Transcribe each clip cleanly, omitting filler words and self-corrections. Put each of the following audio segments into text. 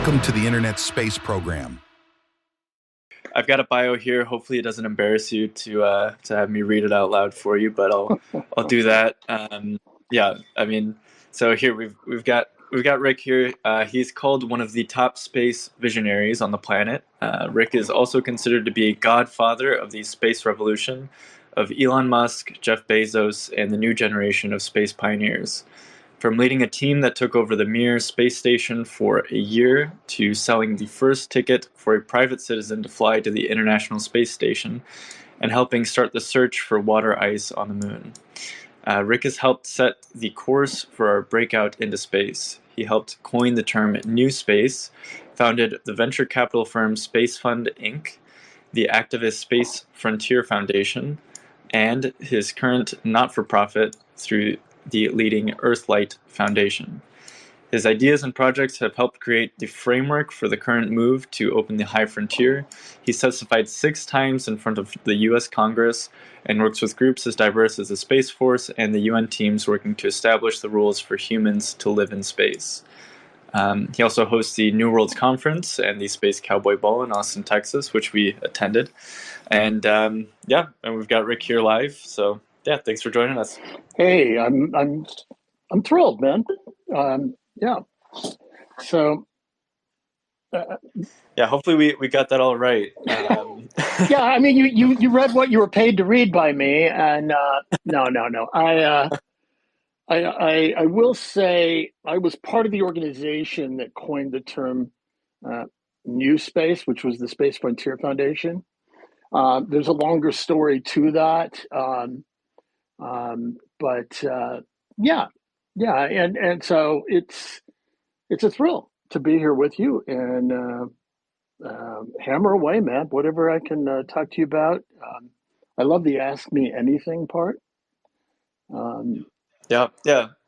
Welcome to the Internet Space Program. I've got a bio here. Hopefully, it doesn't embarrass you to have me read it out loud for you, but I'll do that. Yeah, I mean, so here we've got Rick here. He's called one of the top space visionaries on the planet. Rick is also considered to be a godfather of the space revolution of Elon Musk, Jeff Bezos, and the new generation of space pioneers. From leading a team that took over the Mir Space Station for a year to selling the first ticket for a private citizen to fly to the International Space Station and helping start the search for water ice on the moon. Rick has helped set the course for our breakout into space. He helped coin the term NewSpace, founded the venture capital firm SpaceFund Inc., the activist Space Frontier Foundation, and his current not-for-profit through the leading EarthLight Foundation. His ideas and projects have helped create the framework for the current move to open the high frontier. He's testified 6 times in front of the U.S. Congress and works with groups as diverse as the Space Force and the UN teams working to establish the rules for humans to live in space. He also hosts the New Worlds Conference and the Space Cowboy Ball in Austin, Texas, which we attended. And and we've got Rick here live. So yeah, thanks for joining us. Hey, I'm thrilled, man. Yeah. So. Yeah, hopefully we got that all right. Yeah, I mean, you read what you were paid to read by me, and no. I will say I was part of the organization that coined the term NewSpace, which was the Space Frontier Foundation. There's a longer story to that, but and so it's a thrill to be here with you, and hammer away, man. Whatever I can talk to you about. I love the ask me anything part. Yeah.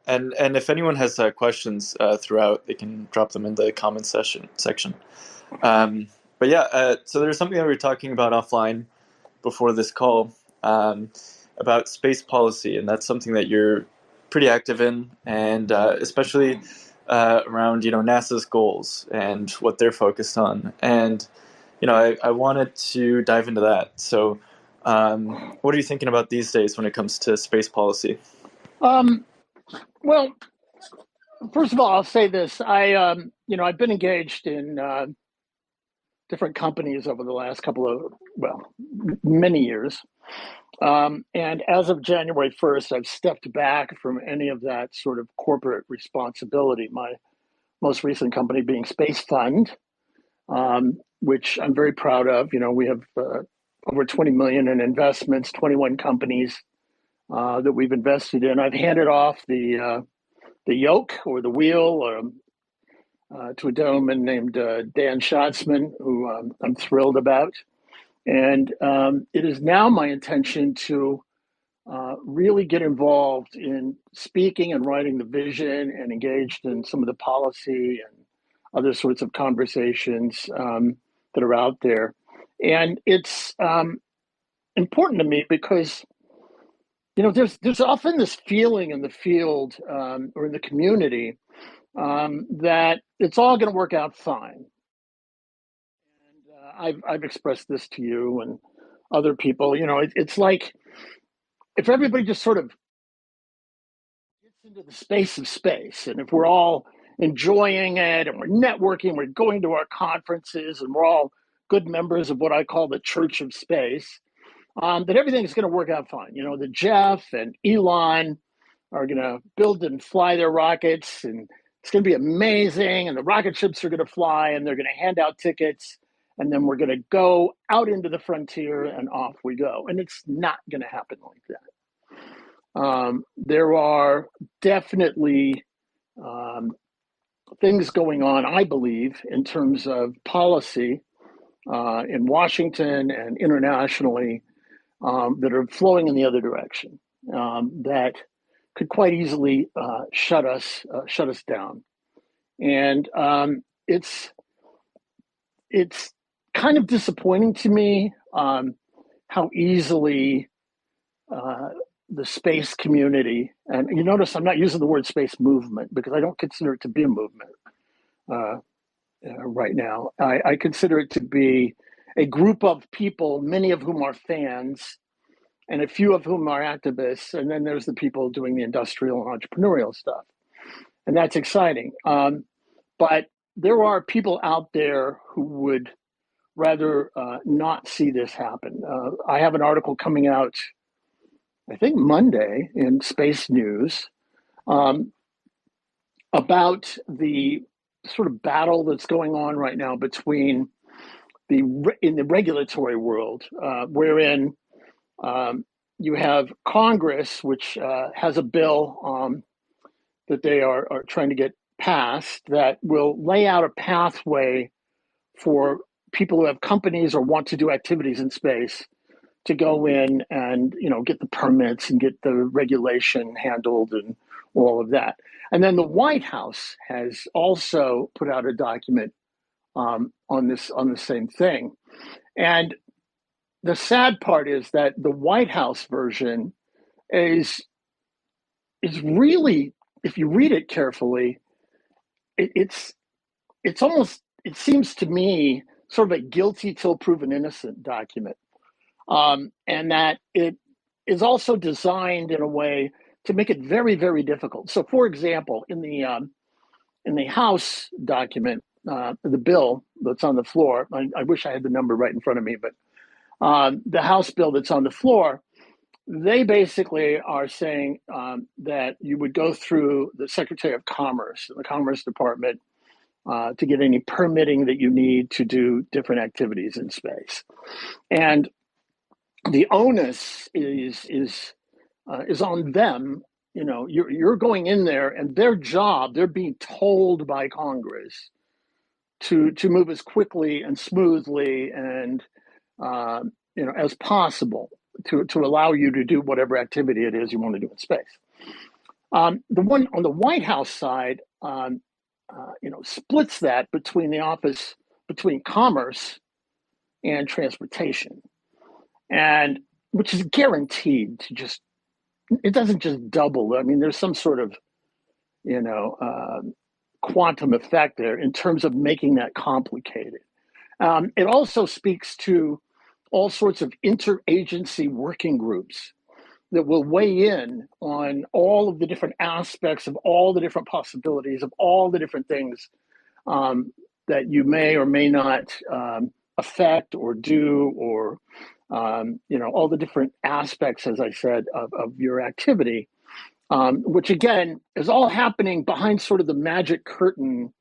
And if anyone has questions throughout, they can drop them in the comments section. But yeah, so there's something that we were talking about offline before this call about space policy, and that's something that you're pretty active in, and especially around NASA's goals and what they're focused on. And I wanted to dive into that. So, what are you thinking about these days when it comes to space policy? Well, first of all, I'll say this. I've been engaged in different companies over the last many years. And as of January 1st, I've stepped back from any of that sort of corporate responsibility. My most recent company being SpaceFund, which I'm very proud of. We have over 20 million in investments, 21 companies that we've invested in. I've handed off the yoke or the wheel to a gentleman named Dan Schatzman, who I'm thrilled about. And it is now my intention to really get involved in speaking and writing the vision and engaged in some of the policy and other sorts of conversations that are out there. And it's important to me because there's often this feeling in the field or in the community that it's all going to work out fine. And I've expressed this to you and other people. It's like if everybody just sort of gets into the space of space, and if we're all enjoying it and we're networking, we're going to our conferences, and we're all good members of what I call the Church of Space, that everything is going to work out fine. That Jeff and Elon are going to build and fly their rockets, and it's going to be amazing, and the rocket ships are going to fly, and they're going to hand out tickets, and then we're going to go out into the frontier, and off we go. And it's not going to happen like that. There are definitely things going on, I believe, in terms of policy in Washington and internationally that are flowing in the other direction that could quite easily shut us down. And it's kind of disappointing to me how easily the space community, and you notice I'm not using the word space movement because I don't consider it to be a movement. right now. I consider it to be a group of people, many of whom are fans, and a few of whom are activists, and then there's the people doing the industrial and entrepreneurial stuff, and that's exciting. But there are people out there who would rather not see this happen. I have an article coming out, I think Monday, in Space News about the sort of battle that's going on right now between in the regulatory world, wherein you have Congress, which has a bill that they are trying to get passed that will lay out a pathway for people who have companies or want to do activities in space to go in and get the permits and get the regulation handled and all of that. And then the White House has also put out a document on the same thing. And the sad part is that the White House version is really, if you read it carefully, it's almost, it seems to me, sort of a guilty till proven innocent document. And that it is also designed in a way to make it very, very difficult. So, for example, in the House document, the bill that's on the floor, I wish I had the number right in front of me, but the House bill that's on the floor, they basically are saying that you would go through the Secretary of Commerce, the Commerce Department, to get any permitting that you need to do different activities in space. And the onus is on them. You're going in there, and their job, they're being told by Congress to move as quickly and smoothly and as possible to allow you to do whatever activity it is you want to do in space. The one on the White House side, splits that between commerce and transportation, and which is guaranteed to it doesn't just double. I mean, there's some sort of quantum effect there in terms of making that complicated. It also speaks to all sorts of interagency working groups that will weigh in on all of the different aspects of all the different possibilities of all the different things that you may or may not affect or do, or all the different aspects, as I said, of your activity, which again is all happening behind sort of the magic curtain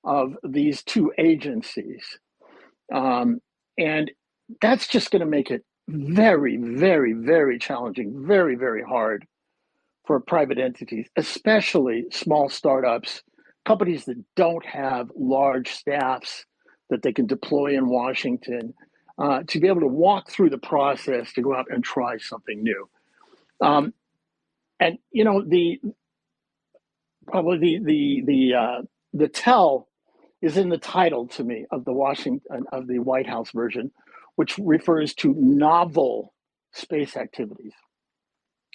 of these two agencies. And that's just going to make it very, very, very challenging, very, very hard for private entities, especially small startups, companies that don't have large staffs that they can deploy in Washington, to be able to walk through the process to go out and try something new. And the tell is in the title to me of the White House version, which refers to novel space activities.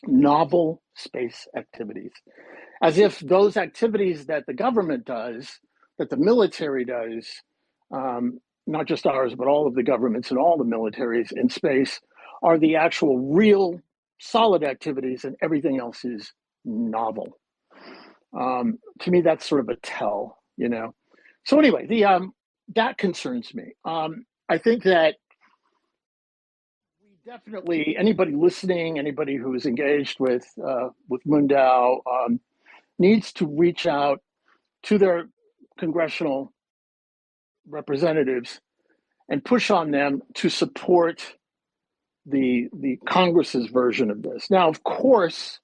Novel space activities, as if those activities that the government does, that the military does, not just ours, but all of the governments and all the militaries in space, are the actual real solid activities, and everything else is novel. To me, that's sort of a tell, So anyway, that concerns me. I think that we definitely, anybody listening, anybody who is engaged with MoonDAO, needs to reach out to their congressional representatives and push on them to support the Congress's version of this. Now, of course,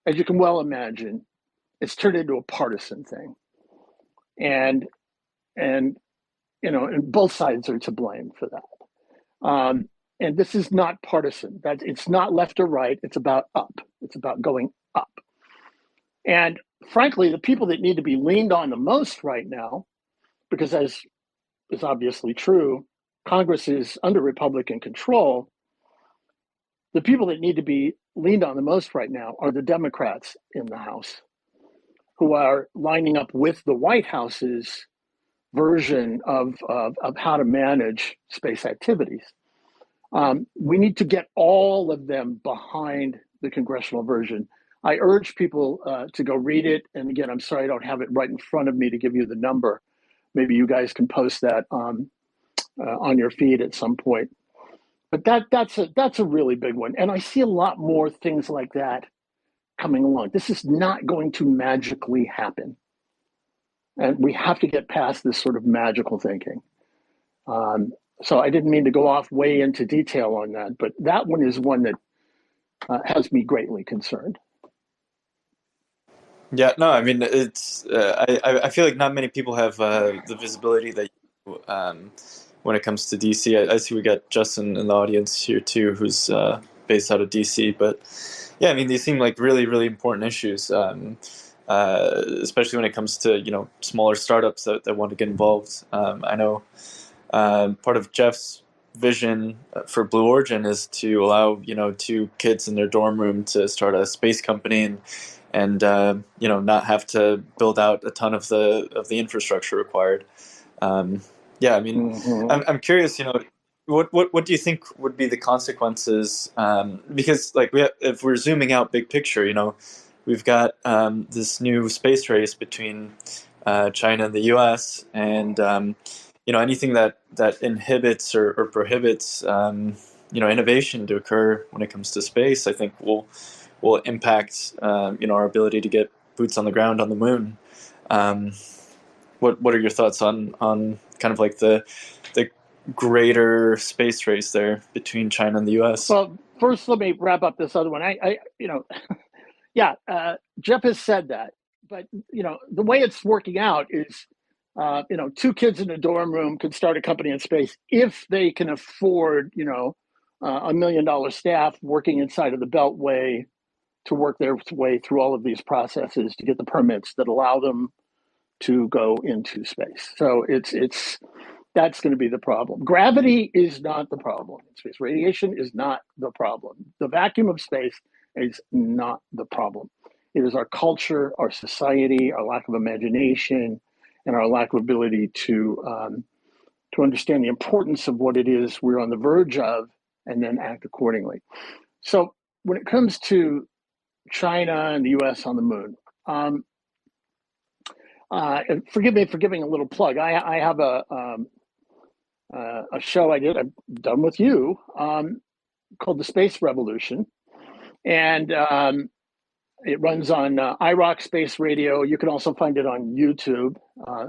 as you can well imagine, it's turned into a partisan thing, and both sides are to blame for that. And this is not partisan. That it's not left or right. It's about up. It's about going up. And frankly, the people that need to be leaned on the most right now, because as is obviously true, Congress is under Republican control. The people that need to be leaned on the most right now are the Democrats in the House, who are lining up with the White House's version of how to manage space activities. We need to get all of them behind the congressional version. I urge people to go read it. And again, I'm sorry I don't have it right in front of me to give you the number. Maybe you guys can post that on your feed at some point. But that's a really big one. And I see a lot more things like that coming along. This is not going to magically happen. And we have to get past this sort of magical thinking. So I didn't mean to go off way into detail on that, but that one is one that has me greatly concerned. Yeah, no, I mean, it's I feel like not many people have the visibility that you, when it comes to DC. I see we got Justin in the audience here too, who's based out of DC. But yeah, I mean, these seem like really, really important issues, especially when it comes to smaller startups that want to get involved. I know part of Jeff's vision for Blue Origin is to allow two kids in their dorm room to start a space company and not have to build out a ton of the infrastructure required. Yeah, I mean, I'm curious. What do you think would be the consequences? Because if we're zooming out big picture, we've got this new space race between China and the U.S. and anything that inhibits or prohibits innovation to occur when it comes to space, I think will impact our ability to get boots on the ground on the moon. What are your thoughts on kind of like the greater space race there between China and the U.S.? Well, first let me wrap up this other one. Jeff has said that, but the way it's working out is two kids in a dorm room could start a company in space if they can afford $1 million staff working inside of the Beltway to work their way through all of these processes to get the permits that allow them to go into space. So that's going to be the problem. Gravity is not the problem in space. Radiation is not the problem. The vacuum of space is not the problem. It is our culture, our society, our lack of imagination, and our lack of ability to understand the importance of what it is we're on the verge of and then act accordingly. So when it comes to China and the U.S. on the moon, and forgive me for giving a little plug. I have a show I've done with you called The Space Revolution, and it runs on IROC Space Radio. You can also find it on YouTube,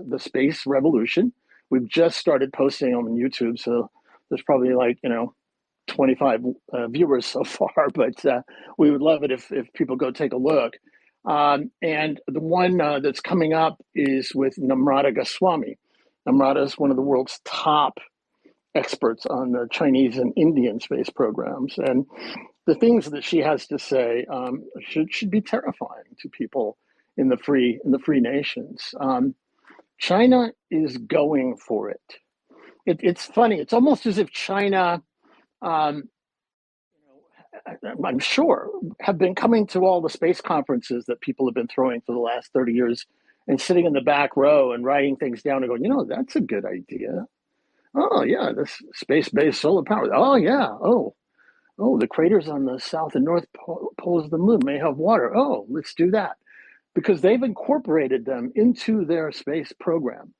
The Space Revolution. We've just started posting on YouTube, so there's probably 25 viewers so far, but we would love it if people go take a look. And the one that's coming up is with Namrata Goswami. Namrata is one of the world's top experts on the Chinese and Indian space programs. And the things that she has to say should be terrifying to people in the free nations. China is going for it. It's funny. It's almost as if China, I'm sure, have been coming to all the space conferences that people have been throwing for the last 30 years and sitting in the back row and writing things down and going, that's a good idea. Oh, yeah, this space-based solar power. Oh, yeah. Oh, the craters on the south and north poles of the moon may have water. Oh, let's do that. Because they've incorporated them into their space program.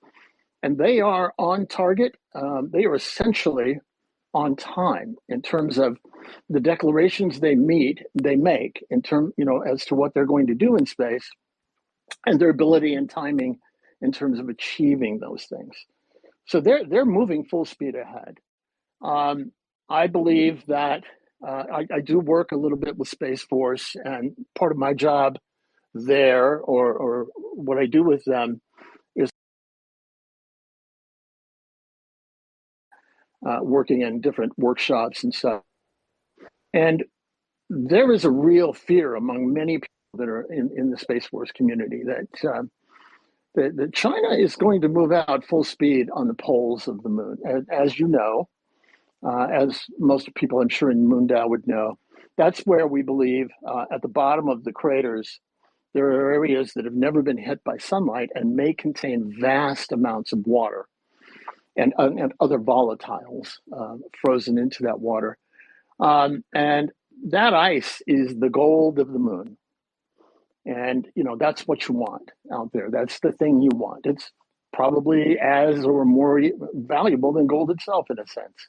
And they are on target. They are essentially on time in terms of the declarations they make in terms, as to what they're going to do in space and their ability and timing in terms of achieving those things. So they're moving full speed ahead. I believe that I do work a little bit with Space Force, and part of my job there, or what I do with them, is working in different workshops and stuff. And there is a real fear among many people that are in the Space Force community that China is going to move out full speed on the poles of the moon. As you know, as most people I'm sure in MoonDAO would know, that's where we believe at the bottom of the craters, There are areas that have never been hit by sunlight and may contain vast amounts of water and other volatiles frozen into that water. And that ice is the gold of the moon. And, that's what you want out there. That's the thing you want. It's probably as or more valuable than gold itself in a sense.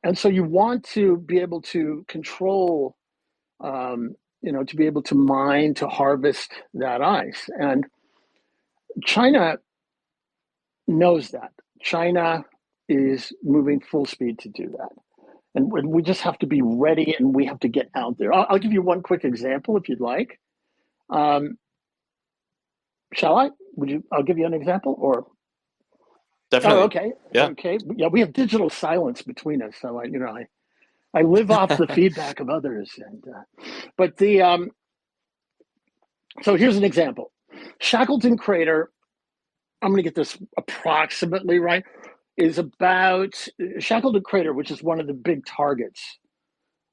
And so you want to be able to control, to be able to mine, to harvest that ice. And China knows that. China is moving full speed to do that. And we just have to be ready, and we have to get out there. I'll give you one quick example if you'd like. Shall I? I'll give you an example, or? Definitely. Oh, okay. Yeah. Okay. Yeah, we have digital silence between us, so I live off the feedback of others. But so here's an example. Shackleton Crater, I'm going to get this approximately right, is about Shackleton Crater, which is one of the big targets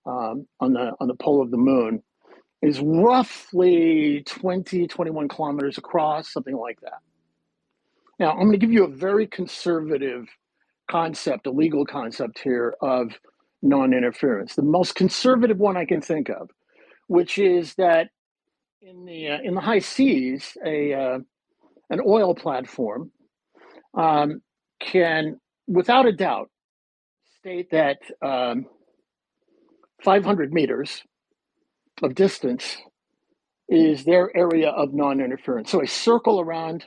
on the pole of the moon, is roughly 21 kilometers across, something like that. Now, I'm going to give you a very conservative concept, a legal concept here of non-interference. The most conservative one I can think of, which is that in the high seas, an oil platform can, without a doubt, state that 500 meters of distance is their area of non-interference. So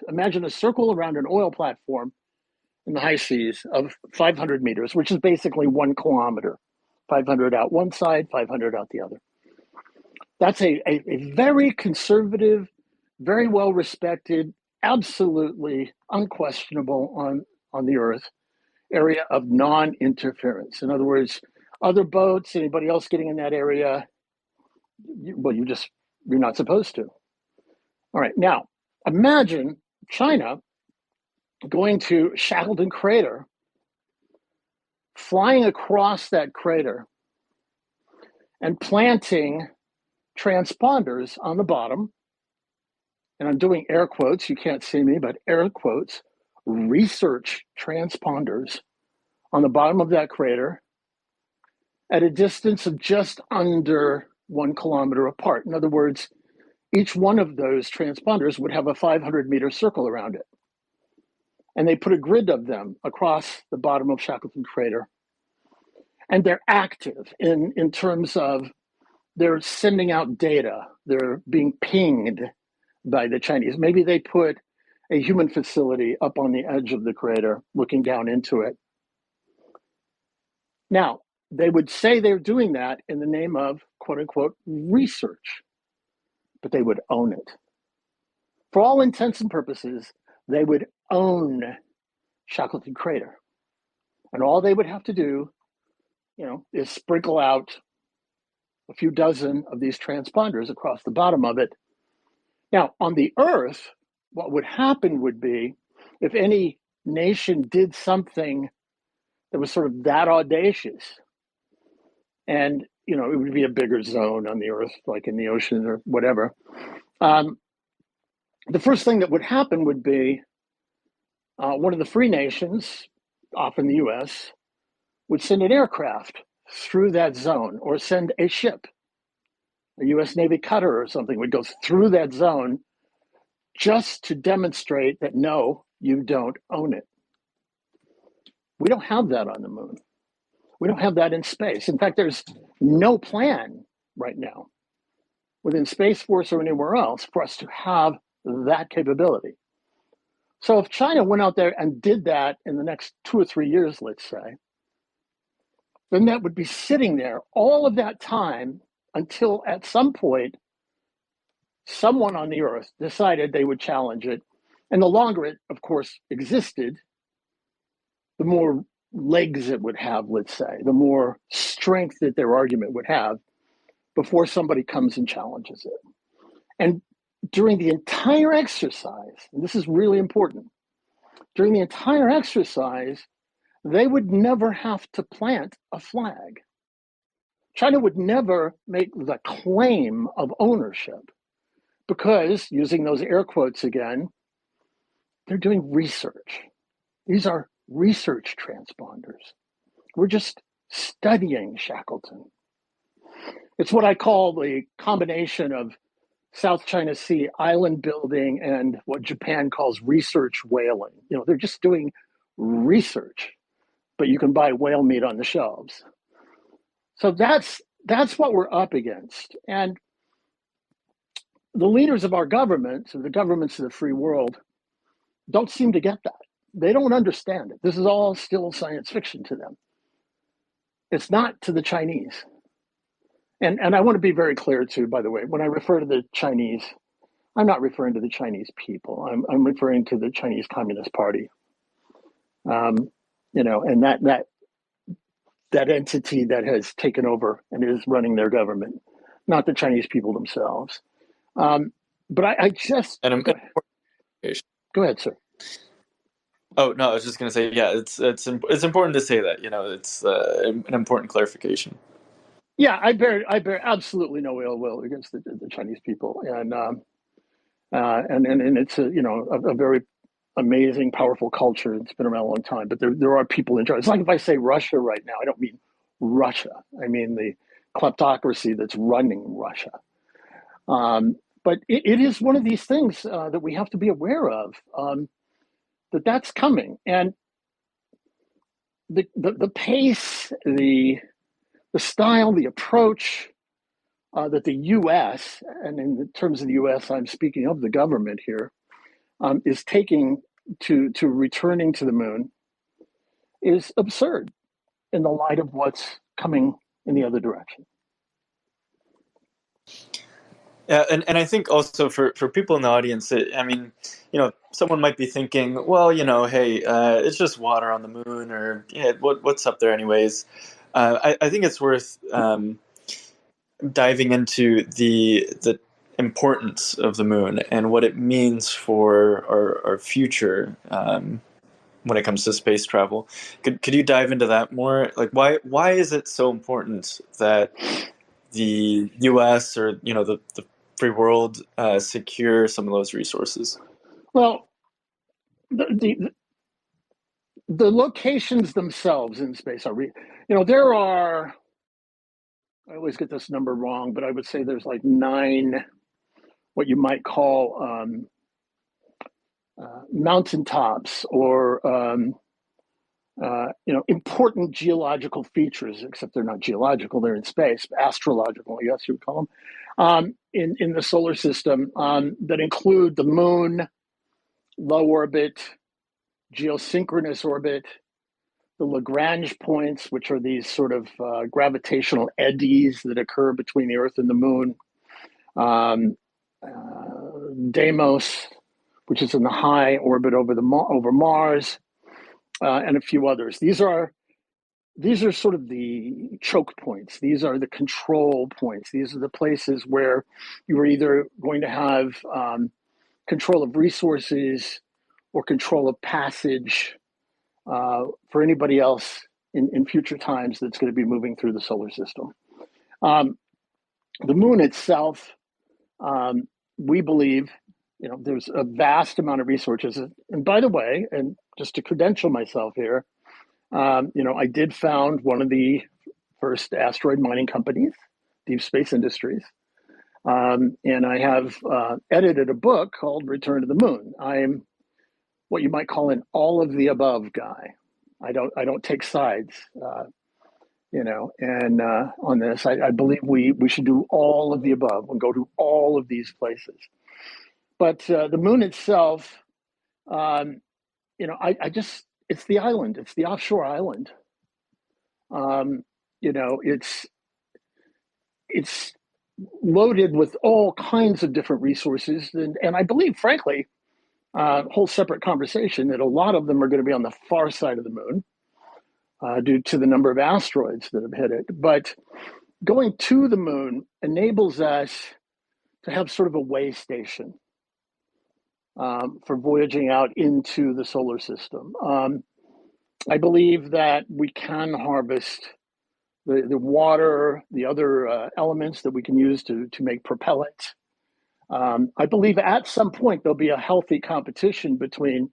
imagine a circle around an oil platform in the high seas of 500 meters, which is basically 1 kilometer, 500 out one side, 500 out the other. That's a very conservative, very well respected, absolutely unquestionable on the Earth area of non-interference. In other words, other boats, anybody else getting in that area, you're not supposed to. All right, now imagine China going to Shackleton Crater, flying across that crater, and planting transponders on the bottom. And I'm doing air quotes, you can't see me, but air quotes, research transponders on the bottom of that crater at a distance of just under 1 kilometer apart. In other words, each one of those transponders would have a 500-meter circle around it. And they put a grid of them across the bottom of Shackleton Crater. And they're active in terms of they're sending out data. They're being pinged by the Chinese. Maybe they put a human facility up on the edge of the crater looking down into it. Now, they would say they're doing that in the name of, quote unquote, research, but they would own it. For all intents and purposes, they would own Shackleton Crater. And all they would have to do, is sprinkle out a few dozen of these transponders across the bottom of it. Now, on the Earth, what would happen would be if any nation did something that was sort of that audacious, and, it would be a bigger zone on the Earth, like in the ocean or whatever. The first thing that would happen would be one of the free nations, often the US, would send an aircraft through that zone, or send a ship, a US Navy cutter or something would go through that zone just to demonstrate that, no, you don't own it. We don't have that on the moon. We don't have that in space. In fact, there's no plan right now within Space Force or anywhere else for us to have that capability. So if China went out there and did that in the next 2 or 3 years, let's say, then that would be sitting there all of that time until at some point, someone on the Earth decided they would challenge it. And the longer it, of course, existed, the more legs it would have, let's say, the more strength that their argument would have before somebody comes and challenges it. And during the entire exercise, and this is really important, during the entire exercise, they would never have to plant a flag. China would never make the claim of ownership, because, using those air quotes again, they're doing research. These are research transponders. We're just studying Shackleton. It's what I call the combination of South China Sea island building and what Japan calls research whaling. They're just doing research, but you can buy whale meat on the shelves. So that's what we're up against. And the leaders of our governments, the governments of the free world, don't seem to get that. They don't understand it. This is all still science fiction to them. It's not to the Chinese. And I want to be very clear too, by the way, when I refer to the Chinese, I'm not referring to the Chinese people. I'm referring to the Chinese Communist Party. And that entity that has taken over and is running their government, not the Chinese people themselves. But I just go ahead, sir. Oh no, I was just going to say, yeah, it's important to say that. It's an important clarification. Yeah, I bear absolutely no ill will against the Chinese people, and it's a very amazing, powerful culture. It's been around a long time, but there are people in charge. It's like if I say Russia right now, I don't mean Russia. I mean the kleptocracy that's running Russia. But it is one of these things that we have to be aware of, that's coming, and the pace, the style, the approach that the U.S., and in terms of the U.S., I'm speaking of the government here, is taking to returning to the moon is absurd in the light of what's coming in the other direction. Yeah, and I think also for people in the audience, someone might be thinking, well, hey, it's just water on the moon, or yeah, what's up there anyways? I think it's worth diving into the importance of the moon and what it means for our future when it comes to space travel. Could you dive into that more? Like, why is it so important that the U.S. or the free world secure some of those resources? Well, the locations themselves in space are there are, I always get this number wrong, but I would say there's like 9 what you might call mountaintops or important geological features, except they're not geological, they're in space, astrological, I guess you would call them, in the solar system, that include the moon, low orbit, geosynchronous orbit, the Lagrange points, which are these sort of gravitational eddies that occur between the Earth and the moon, Deimos, which is in the high orbit over Mars, and a few others. These are sort of the choke points. These are the control points. These are the places where you are either going to have control of resources or control of passage for anybody else in future times that's going to be moving through the solar system. The moon itself, we believe, there's a vast amount of resources. And by the way, and just to credential myself here, I did found one of the first asteroid mining companies, Deep Space Industries. And I have edited a book called Return to the Moon. I'm what you might call an all of the above guy. I don't take sides, and on this, I believe we should do all of the above and go to all of these places. But the moon itself, it's the island. It's the offshore island. It's loaded with all kinds of different resources, and I believe, frankly, whole separate conversation that a lot of them are going to be on the far side of the moon due to the number of asteroids that have hit it. But going to the moon enables us to have sort of a way station for voyaging out into the solar system. I believe that we can harvest the water, the other elements that we can use to make propellant, I believe at some point there'll be a healthy competition between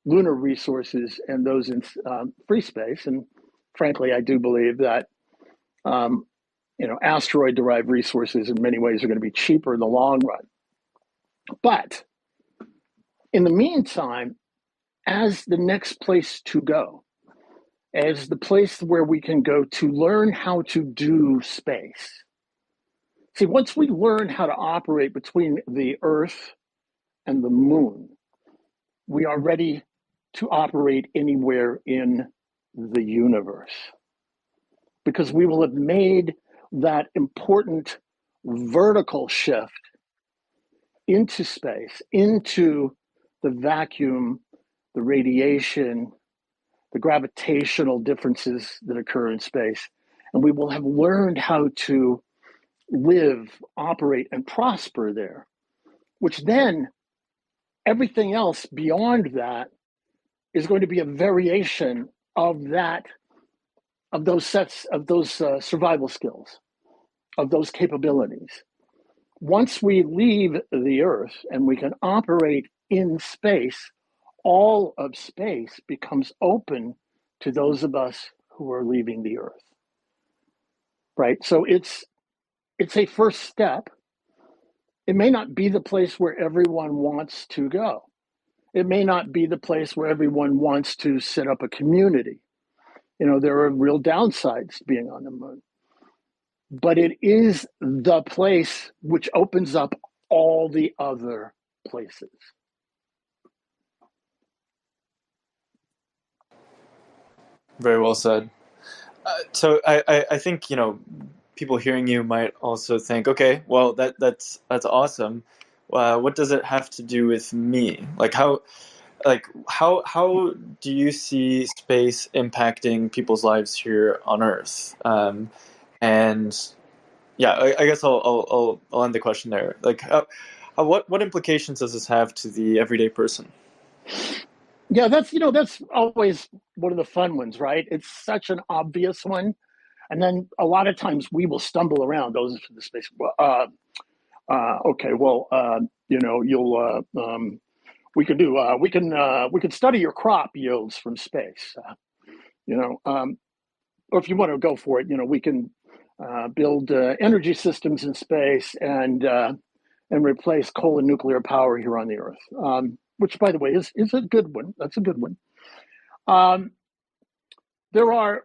lunar resources and those in free space. And frankly, I do believe that asteroid-derived resources in many ways are going to be cheaper in the long run. But in the meantime, as the next place to go, as the place where we can go to learn how to do space. See, once we learn how to operate between the Earth and the moon, we are ready to operate anywhere in the universe, because we will have made that important vertical shift into space, into the vacuum, the radiation, the gravitational differences that occur in space. And we will have learned how to live, operate, and prosper there, which then everything else beyond that is going to be a variation of those survival skills, of those capabilities. Once we leave the Earth and we can operate in space, all of space becomes open to those of us who are leaving the Earth. Right? So it's a first step. It may not be the place where everyone wants to go. It may not be the place where everyone wants to set up a community. There are real downsides to being on the moon. But it is the place which opens up all the other places. Very well said. So I think people hearing you might also think, okay, well that's awesome. What does it have to do with me? How do you see space impacting people's lives here on Earth? And yeah, I guess I'll end the question there. What implications does this have to the everyday person? Yeah, that's always one of the fun ones, right? It's such an obvious one, and then a lot of times we will stumble around those to the space. Okay, well, you'll we can study your crop yields from space, or if you want to go for it, we can build energy systems in space and replace coal and nuclear power here on the Earth. Which, by the way, is a good one. That's a good one. There are other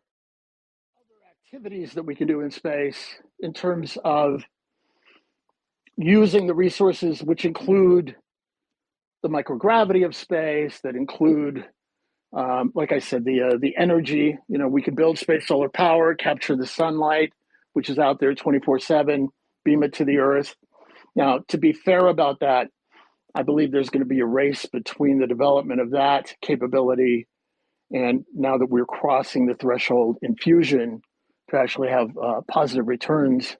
activities that we can do in space in terms of using the resources, which include the microgravity of space, that include, like I said, the energy. We can build space solar power, capture the sunlight, which is out there 24/7, beam it to the Earth. Now, to be fair about that, I believe there's going to be a race between the development of that capability and now that we're crossing the threshold in fusion to actually have positive returns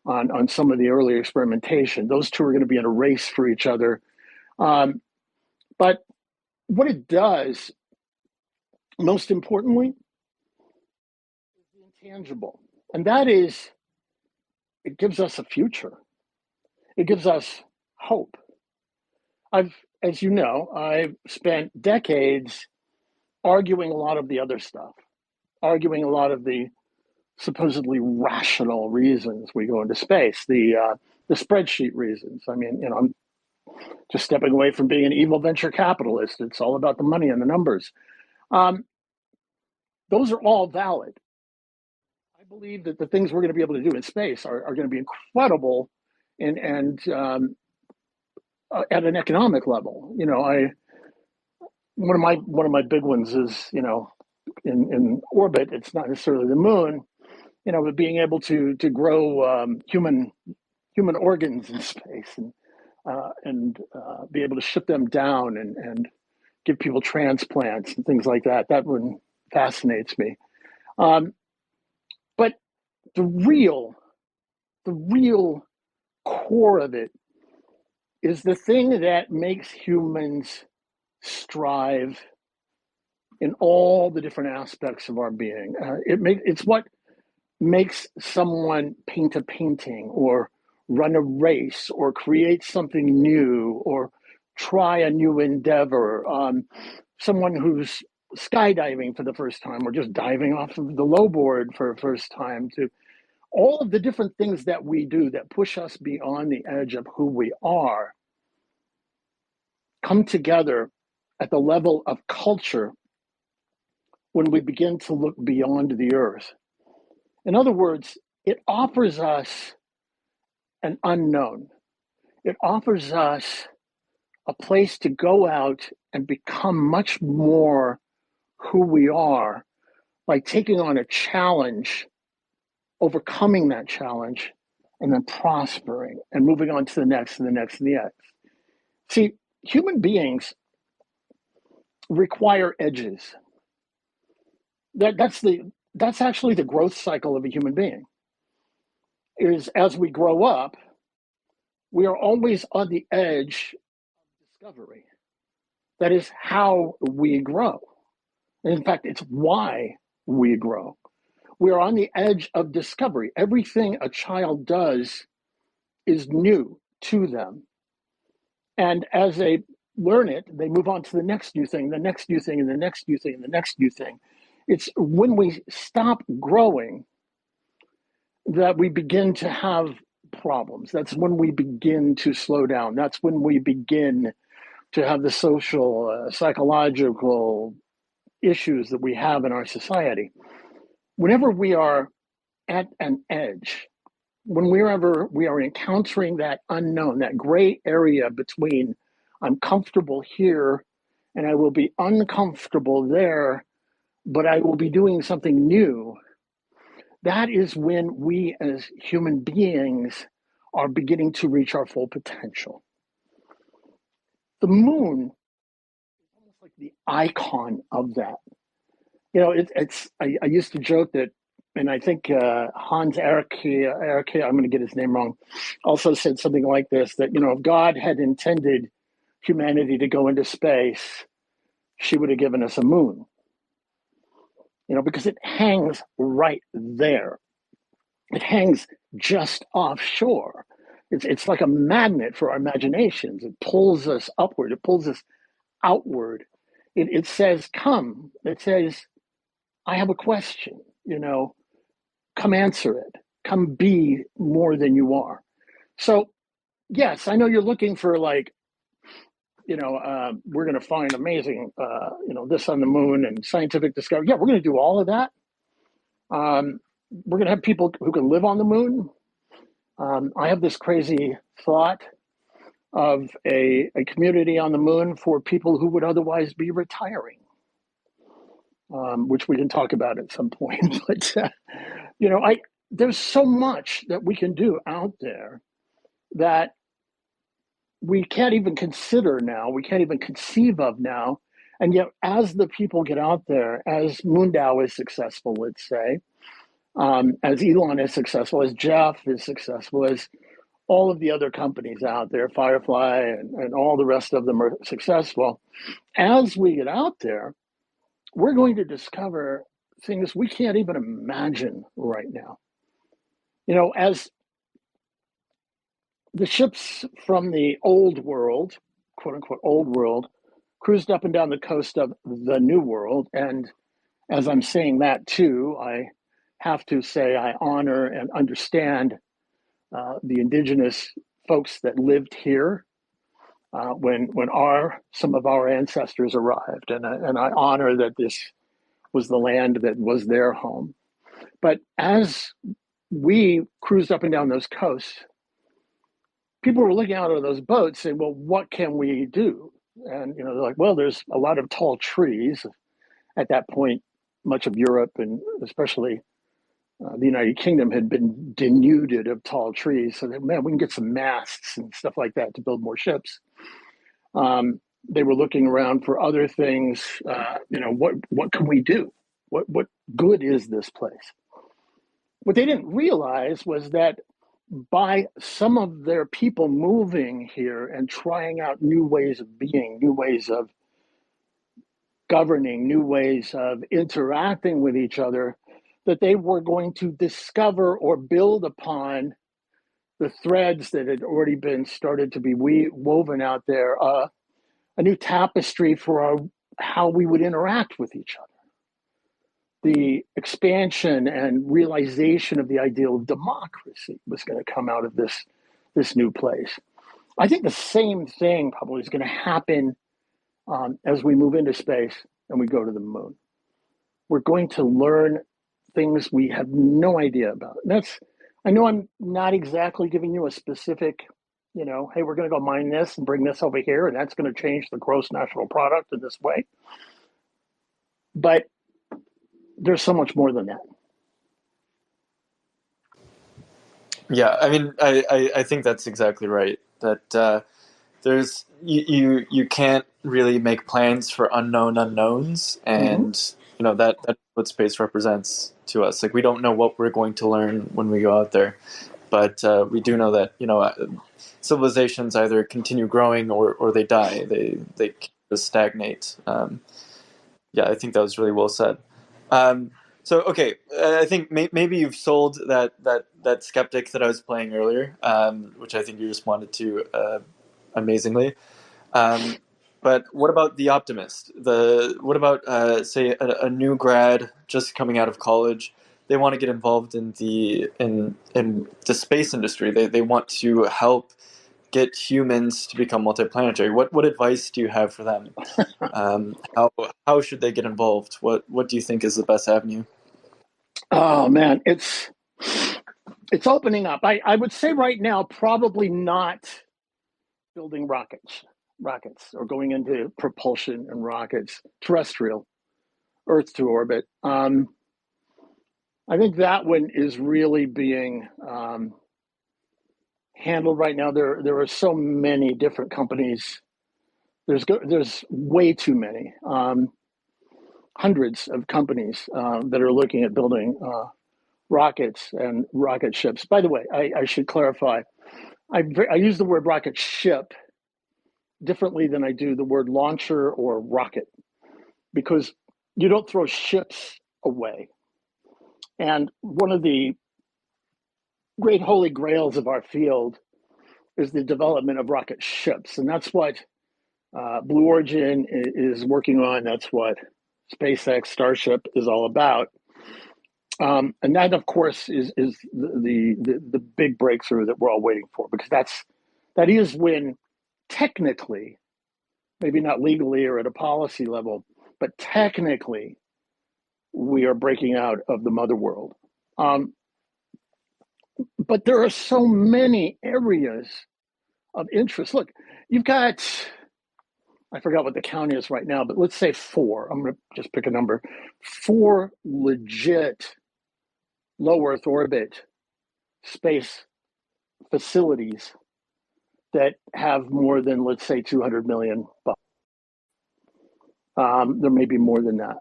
on some of the early experimentation. Those two are going to be in a race for each other. But what it does, most importantly, is the intangible. And that is, it gives us a future. It gives us hope. As you know, I've spent decades arguing a lot of the other stuff, arguing a lot of the supposedly rational reasons we go into space, the spreadsheet reasons. I mean, I'm just stepping away from being an evil venture capitalist. It's all about the money and the numbers. Those are all valid. I believe that the things we're going to be able to do in space are going to be incredible and at an economic level. One of my big ones is, in orbit, it's not necessarily the moon, but being able to grow human organs in space and be able to ship them down and give people transplants and things like that. That one fascinates me. But the real core of it is the thing that makes humans strive in all the different aspects of our being. It's what makes someone paint a painting or run a race or create something new or try a new endeavor. Someone who's skydiving for the first time or just diving off of the lowboard for the first time, to all of the different things that we do that push us beyond the edge of who we are, come together at the level of culture when we begin to look beyond the earth. In other words, it offers us an unknown. It offers us a place to go out and become much more who we are by taking on a challenge, overcoming that challenge, and then prospering and moving on to the next and the next and the next. See, human beings require edges. That's actually the growth cycle of a human being. Is as we grow up, we are always on the edge of discovery. That is how we grow. And in fact, it's why we grow. We are on the edge of discovery. Everything a child does is new to them. And as they learn it, they move on to the next new thing, the next new thing, and the next new thing, and the next new thing. It's when we stop growing that we begin to have problems. That's when we begin to slow down. That's when we begin to have the social, psychological issues that we have in our society. Whenever we are at an edge, whenever we are encountering that unknown, that gray area between I'm comfortable here and I will be uncomfortable there, but I will be doing something new, that is when we as human beings are beginning to reach our full potential. The moon is almost like the icon of that. You know, I used to joke that, and I think Hans Erke, I'm going to get his name wrong, also said something like this, that, you know, if God had intended humanity to go into space, she would have given us a moon. You know, because it hangs right there. It hangs just offshore. It's like a magnet for our imaginations. It pulls us upward. It pulls us outward. It says, come. It says, I have a question, you know, come answer it. Come be more than you are. So, yes, I know you're looking for like, you know, we're going to find amazing, you know, this on the moon and scientific discovery. Yeah, we're going to do all of that. We're going to have people who can live on the moon. I have this crazy thought of a community on the moon for people who would otherwise be retiring, which we can talk about at some point. But, you know, there's so much that we can do out there that we can't even consider now, we can't even conceive of now. And yet, as the people get out there, as MoonDAO is successful, let's say, as Elon is successful, as Jeff is successful, as all of the other companies out there, Firefly and all the rest of them are successful, as we get out there, we're going to discover things we can't even imagine right now. You know, as the ships from the old world, quote unquote, old world, cruised up and down the coast of the new world. And as I'm saying that too, I have to say I honor and understand the indigenous folks that lived here when some of our ancestors arrived. And I honor that this was the land that was their home. But as we cruised up and down those coasts, people were looking out of those boats saying, well, what can we do? And, you know, they're like, well, there's a lot of tall trees. At that point, much of Europe and especially the United Kingdom had been denuded of tall trees. So, man, we can get some masts and stuff like that to build more ships. They were looking around for other things. You know, what can we do? What good is this place? What they didn't realize was that by some of their people moving here and trying out new ways of being, new ways of governing, new ways of interacting with each other, that they were going to discover or build upon the threads that had already been started to be woven out there, a new tapestry for how we would interact with each other. The expansion and realization of the ideal of democracy was going to come out of this new place. I think the same thing probably is going to happen as we move into space and we go to the moon. We're going to learn things we have no idea about. And I know I'm not exactly giving you a specific, hey, we're going to go mine this and bring this over here, and that's going to change the gross national product in this way. But there's so much more than that. Yeah, I mean, I think that's exactly right. That there's you can't really make plans for unknown unknowns, and that's what space represents to us. Like, we don't know what we're going to learn when we go out there, but we do know that civilizations either continue growing or they die. They just stagnate. Yeah, I think that was really well said. So, okay, I think maybe you've sold that skeptic that I was playing earlier, which I think you responded to amazingly. But what about the optimist? What about say a new grad just coming out of college? They want to get involved in the space industry. They want to help get humans to become multiplanetary. What advice do you have for them? How should they get involved? What do you think is the best avenue? Oh man, it's opening up. I would say right now, probably not building rockets or going into propulsion and rockets, terrestrial, Earth to orbit. I think that one is really being handled right now. There are so many different companies. There's way too many. Hundreds of companies that are looking at building rockets and rocket ships. By the way, I should clarify. I use the word rocket ship differently than I do the word launcher or rocket, because you don't throw ships away. And one of the great holy grails of our field is the development of rocket ships. And that's what Blue Origin is working on. That's what SpaceX Starship is all about. And that, of course, is the big breakthrough that we're all waiting for, because that is when technically, maybe not legally or at a policy level, but technically, we are breaking out of the mother world. But there are so many areas of interest. Look, you've got, I forgot what the count is right now, but let's say 4. I'm going to just pick a number. 4 legit low Earth orbit space facilities that have more than, let's say, $200 million. There may be more than that,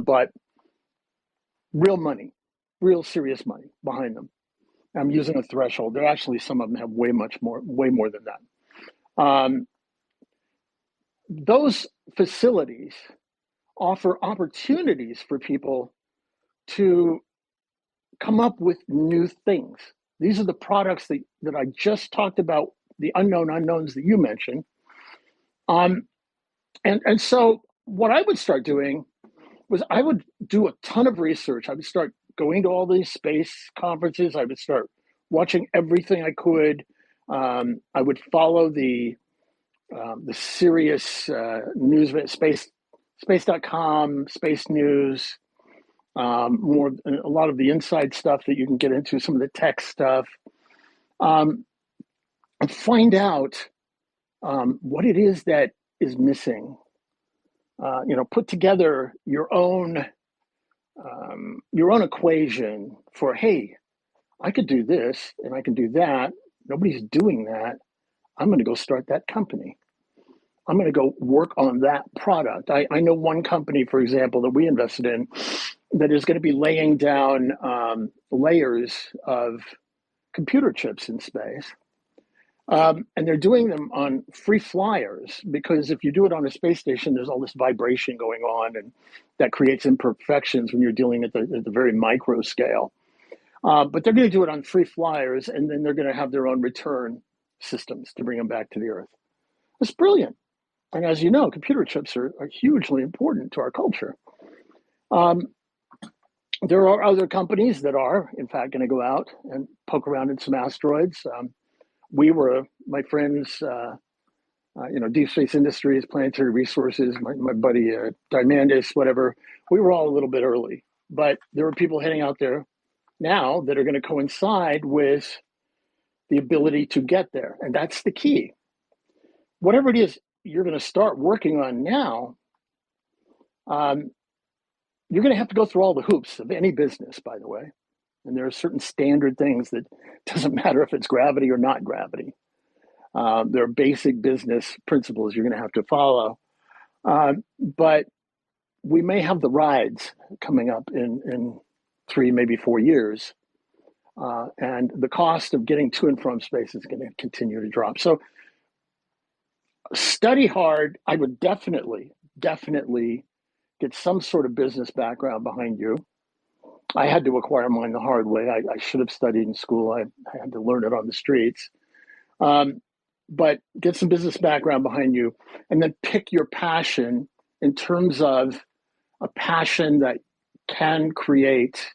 but real money, real serious money behind them. I'm using a threshold. There actually, some of them have way more than that. Those facilities offer opportunities for people to come up with new things. These are the products that I just talked about, the unknown unknowns that you mentioned. And so what I would start doing was I would do a ton of research. I would start going to all these space conferences. I would start watching everything I could. I would follow the serious news, space.com, space news, a lot of the inside stuff that you can get into, some of the tech stuff, and find out what it is that is missing. Put together your own equation for, hey, I could do this and I can do that. Nobody's doing that. I'm going to go start that company. I'm going to go work on that product. I know one company, for example, that we invested in that is going to be laying down layers of computer chips in space. And they're doing them on free flyers, because if you do it on a space station, there's all this vibration going on, and that creates imperfections when you're dealing at the very micro scale. But they're going to do it on free flyers, and then they're going to have their own return systems to bring them back to the Earth. It's brilliant. And as you know, computer chips are hugely important to our culture. There are other companies that are, in fact, going to go out and poke around in some asteroids. My friends, Deep Space Industries, Planetary Resources, my buddy Dimandis, whatever, we were all a little bit early. But there are people heading out there now that are going to coincide with the ability to get there. And that's the key. Whatever it is you're going to start working on now, you're going to have to go through all the hoops of any business, by the way. And there are certain standard things that doesn't matter if it's gravity or not gravity. There are basic business principles you're going to have to follow. But we may have the rides coming up in 3, maybe 4 years. And the cost of getting to and from space is going to continue to drop. So study hard. I would definitely get some sort of business background behind you. I had to acquire mine the hard way. I should have studied in school. I had to learn it on the streets. But get some business background behind you, and then pick your passion in terms of a passion that can create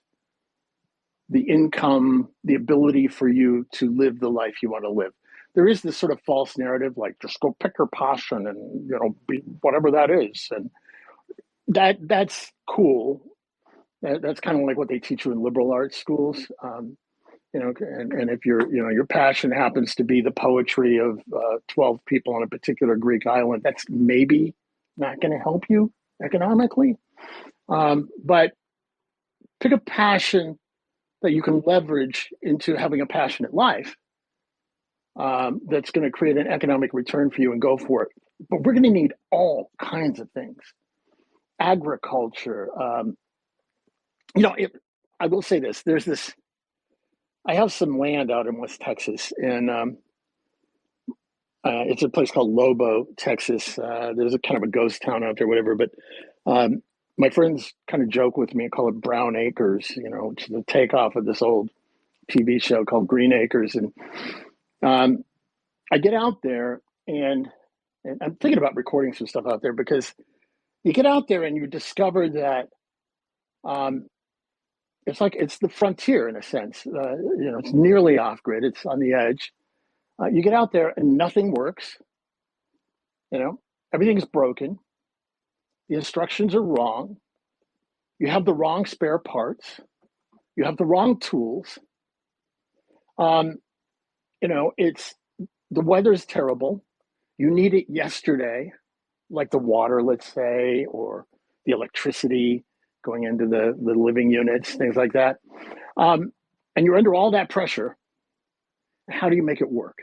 the income, the ability for you to live the life you want to live. There is this sort of false narrative, like just go pick your passion and be whatever that is, and that's cool. That's kind of like what they teach you in liberal arts schools. And if your passion happens to be the poetry of 12 people on a particular Greek island, that's maybe not going to help you economically. But pick a passion that you can leverage into having a passionate life that's going to create an economic return for you, and go for it. But we're going to need all kinds of things. Agriculture. I will say this. I have some land out in West Texas, and it's a place called Lobo, Texas. There's a kind of a ghost town out there, whatever. But my friends kind of joke with me and call it Brown Acres, which is a takeoff of this old TV show called Green Acres. And I get out there, and I'm thinking about recording some stuff out there, because you get out there and you discover that it's the frontier in a sense. It's nearly off grid. It's on the edge. You get out there and nothing works. Everything's broken. The instructions are wrong. You have the wrong spare parts. You have the wrong tools. It's the weather's terrible. You need it yesterday, like the water, let's say, or the electricity going into the living units, things like that. And you're under all that pressure. How do you make it work?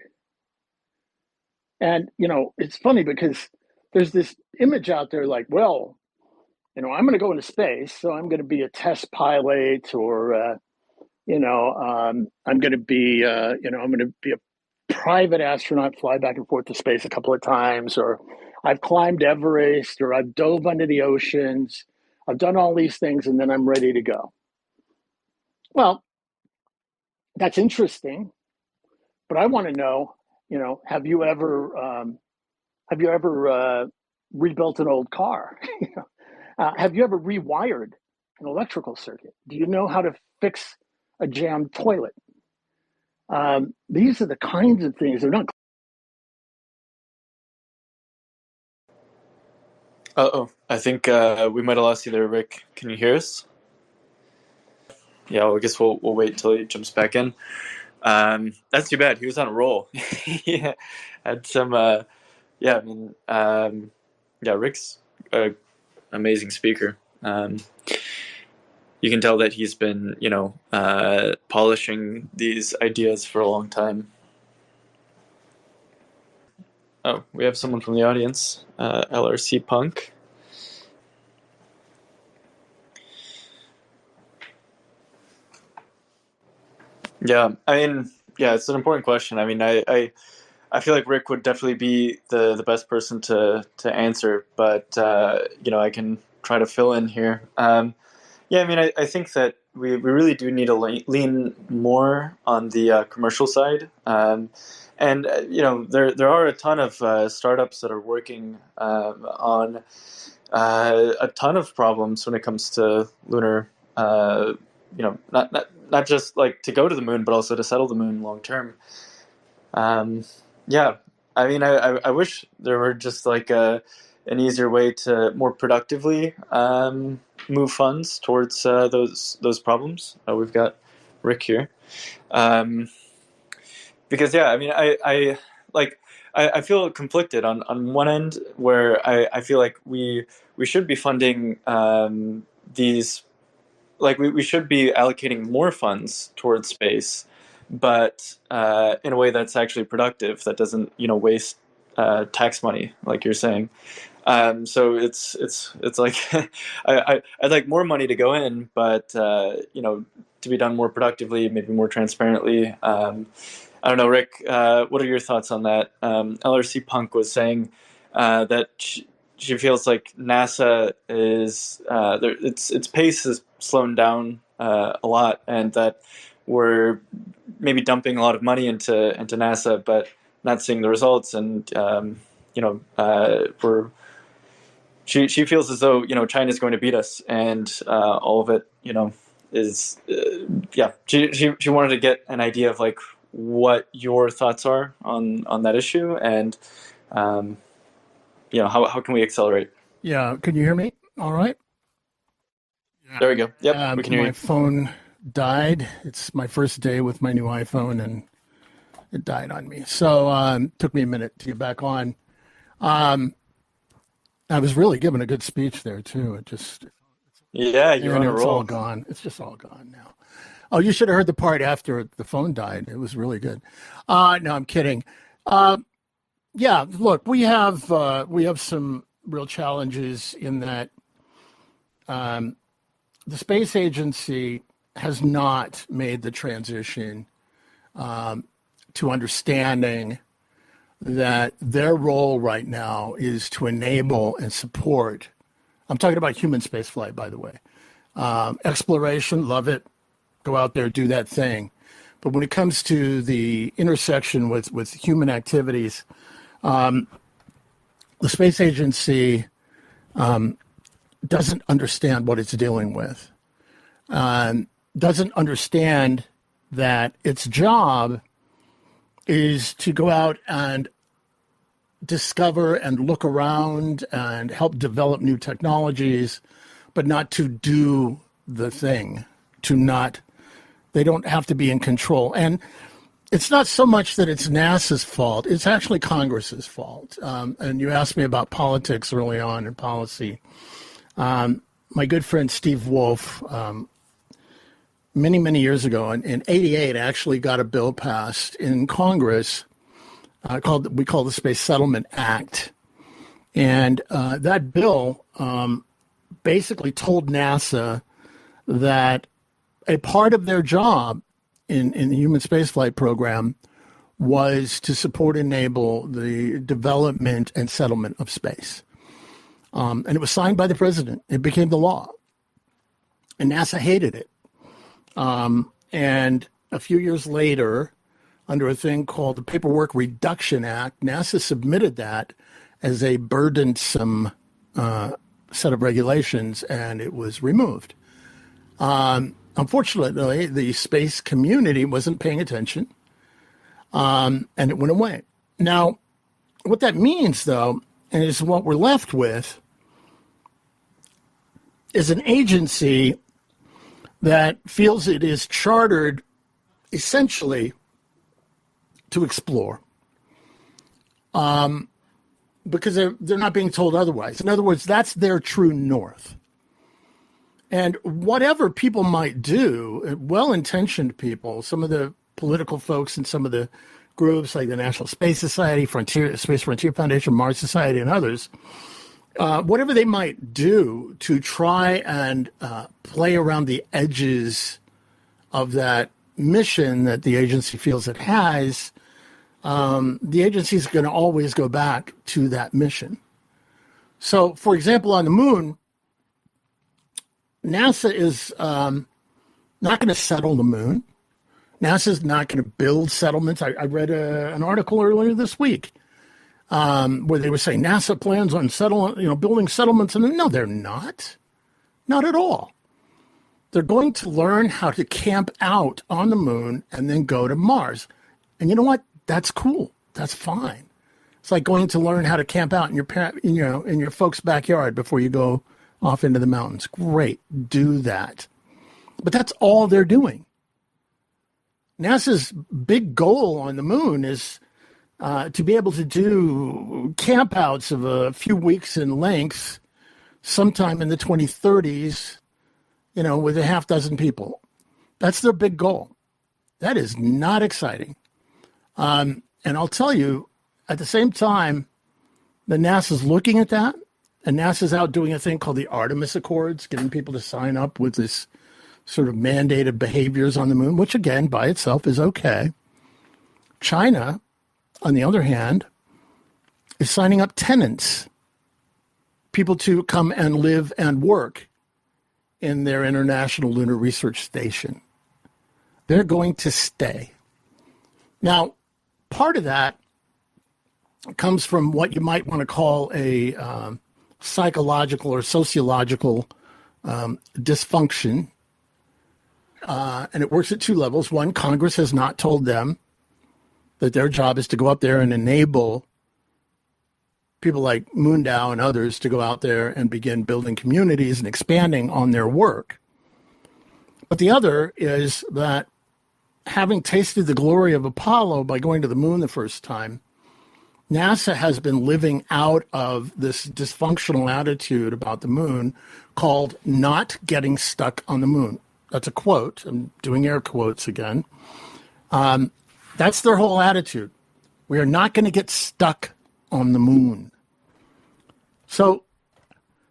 And, it's funny because there's this image out there like, well, I'm going to go into space, so I'm going to be a test pilot, or, I'm going to be, I'm going to be a private astronaut, fly back and forth to space a couple of times, or I've climbed Everest, or I've dove under the oceans. I've done all these things, and then I'm ready to go. Well, that's interesting, but I want to know, have you ever rebuilt an old car? Have you ever rewired an electrical circuit? Do you know how to fix a jammed toilet? These are the kinds of things. They're not. I think we might have lost you there, Rick. Can you hear us? Yeah, well, I guess we'll wait till he jumps back in. That's too bad. He was on a roll. Yeah, had some. Rick's an amazing speaker. You can tell that he's been, polishing these ideas for a long time. Oh, we have someone from the audience, LRC Punk. Yeah, it's an important question. I feel like Rick would definitely be the best person to answer, but I can try to fill in here. I think that we really do need to lean more on the commercial side. And there are a ton of startups that are working on a ton of problems when it comes to lunar. Not just like to go to the moon, but also to settle the moon long term. Yeah, I mean, I wish there were just like an easier way to more productively move funds towards those problems. We've got Rick here. Because yeah, I mean, I feel conflicted on one end where I feel like we should be funding these, like we should be allocating more funds towards space, but in a way that's actually productive, that doesn't waste tax money like you're saying. So it's like I'd like more money to go in, but to be done more productively, maybe more transparently. I don't know, Rick. What are your thoughts on that? LRC Punk was saying that she feels like NASA is its pace has slowed down a lot, and that we're maybe dumping a lot of money into NASA, but not seeing the results. And she feels as though China's going to beat us, and all of it is yeah. She wanted to get an idea of like what your thoughts are on that issue, and how can we accelerate? Yeah, can you hear me? All right. There we go. Yep, we can hear you. My phone died. It's my first day with my new iPhone, and it died on me. So it took me a minute to get back on. I was really giving a good speech there too. You're on a roll. It's all gone. It's just all gone now. Oh, you should have heard the part after the phone died. It was really good. No, I'm kidding. Yeah, look, we have some real challenges in that the space agency has not made the transition to understanding that their role right now is to enable and support. I'm talking about human spaceflight, by the way. Exploration, love it. Go out there, do that thing. But when it comes to the intersection with human activities, the space agency doesn't understand what it's dealing with. Doesn't understand that its job is to go out and discover and look around and help develop new technologies, but not to do the thing, they don't have to be in control. And it's not so much that it's NASA's fault, it's actually Congress's fault. And you asked me about politics early on and policy. My good friend Steve Wolf, many, many years ago, in '88, actually got a bill passed in Congress we call the Space Settlement Act. And that bill basically told NASA that a part of their job in the human spaceflight program was to support and enable the development and settlement of space. And it was signed by the president. It became the law. And NASA hated it. And a few years later, under a thing called the Paperwork Reduction Act, NASA submitted that as a burdensome set of regulations, and it was removed. Unfortunately, the space community wasn't paying attention, and it went away. Now, what that means, though, is what we're left with is an agency that feels it is chartered essentially to explore, because they're not being told otherwise. In other words, that's their true north. And whatever people might do, well-intentioned people, some of the political folks and some of the groups like the National Space Society, Space Frontier Foundation, Mars Society, and others, whatever they might do to try and play around the edges of that mission that the agency feels it has, the agency is going to always go back to that mission. So, for example, on the moon, NASA is not going to settle the moon. NASA's not going to build settlements. I read an article earlier this week where they were saying NASA plans on building settlements. And no, they're not. Not at all. They're going to learn how to camp out on the moon and then go to Mars. And you know what? That's cool. That's fine. It's like going to learn how to camp out in your folks' backyard before you go off into the mountains. Great. Do that. But that's all they're doing. NASA's big goal on the moon is to be able to do campouts of a few weeks in length sometime in the 2030s, with a half dozen people. That's their big goal. That is not exciting. And I'll tell you, at the same time, the NASA's looking at that, and NASA's out doing a thing called the Artemis Accords, getting people to sign up with this sort of mandated behaviors on the moon, which again, by itself is okay. China, on the other hand, is signing up tenants, people to come and live and work in their International Lunar Research Station. They're going to stay. Now, part of that comes from what you might want to call a psychological or sociological dysfunction. And it works at two levels. One, Congress has not told them that their job is to go up there and enable people like MoonDAO and others to go out there and begin building communities and expanding on their work. But the other is that having tasted the glory of Apollo by going to the moon the first time, NASA has been living out of this dysfunctional attitude about the moon called not getting stuck on the moon. That's a quote. I'm doing air quotes again. That's their whole attitude. We are not going to get stuck on the moon. So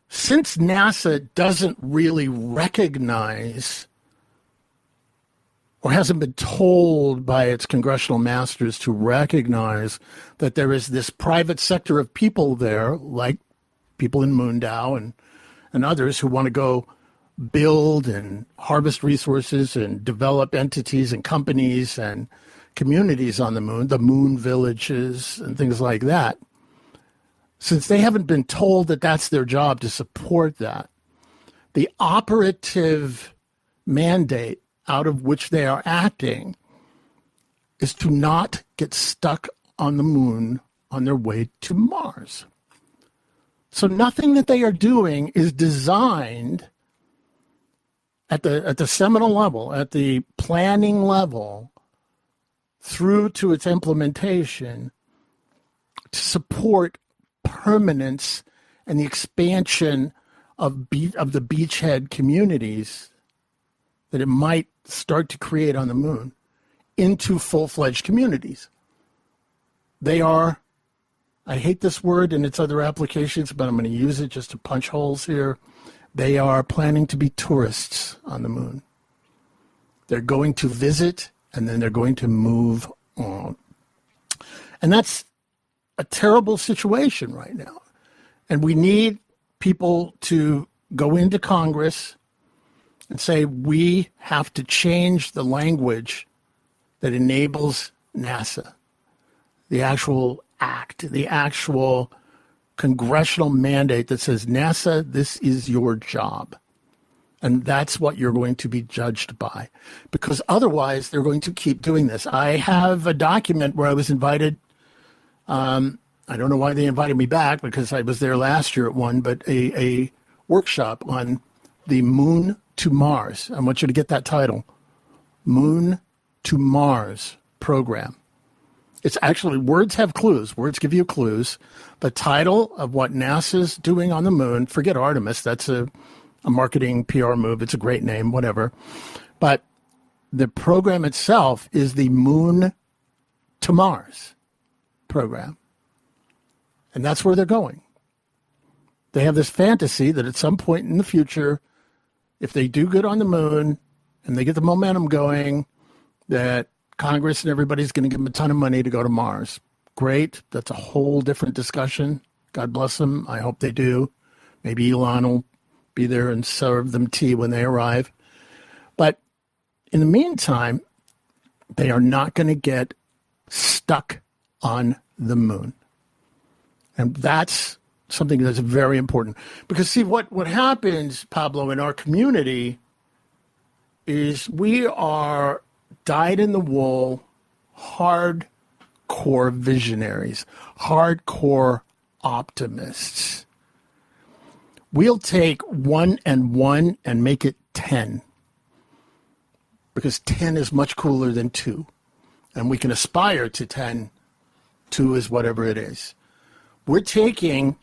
since NASA doesn't really recognize or hasn't been told by its congressional masters to recognize that there is this private sector of people there, like people in MoonDAO and others who want to go build and harvest resources and develop entities and companies and communities on the moon villages and things like that. Since they haven't been told that that's their job to support that, the operative mandate out of which they are acting is to not get stuck on the moon on their way to Mars. So nothing that they are doing is designed at the seminal level, at the planning level, through to its implementation to support permanence and the expansion of the beachhead communities that it might start to create on the moon into full-fledged communities. They are, I hate this word and its other applications, but I'm going to use it just to punch holes here. They are planning to be tourists on the moon. They're going to visit and then they're going to move on. And that's a terrible situation right now. And we need people to go into Congress and say, we have to change the language that enables NASA, the actual act, the actual congressional mandate that says, NASA, this is your job. And that's what you're going to be judged by. Because otherwise, they're going to keep doing this. I have a document where I was invited. I don't know why they invited me back, because I was there last year at one, but a workshop on the Moon to Mars. I want you to get that title. Moon to Mars program. It's actually, words have clues. Words give you clues. The title of what NASA's doing on the moon, forget Artemis, that's a marketing PR move. It's a great name, whatever. But the program itself is the Moon to Mars program. And that's where they're going. They have this fantasy that at some point in the future, if they do good on the moon and they get the momentum going, that Congress and everybody's going to give them a ton of money to go to Mars. Great. That's a whole different discussion. God bless them. I hope they do. Maybe Elon will be there and serve them tea when they arrive. But in the meantime, they are not going to get stuck on the moon. And that's something that's very important. Because, see, what happens, Pablo, in our community is we are dyed-in-the-wool, hardcore visionaries, hardcore optimists. We'll take 1 and 1 and make it 10. Because 10 is much cooler than 2. And we can aspire to 10. 2 is whatever it is. We're taking,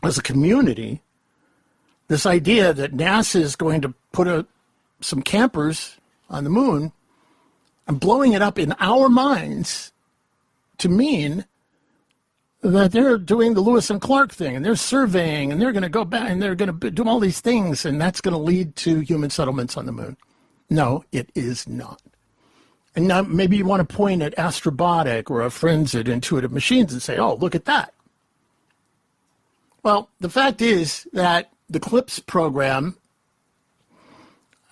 as a community, this idea that NASA is going to put some campers on the moon and blowing it up in our minds to mean that they're doing the Lewis and Clark thing, and they're surveying, and they're going to go back, and they're going to do all these things, and that's going to lead to human settlements on the moon. No, it is not. And now maybe you want to point at Astrobotic or our friends at Intuitive Machines and say, oh, look at that. Well, the fact is that the CLIPS program,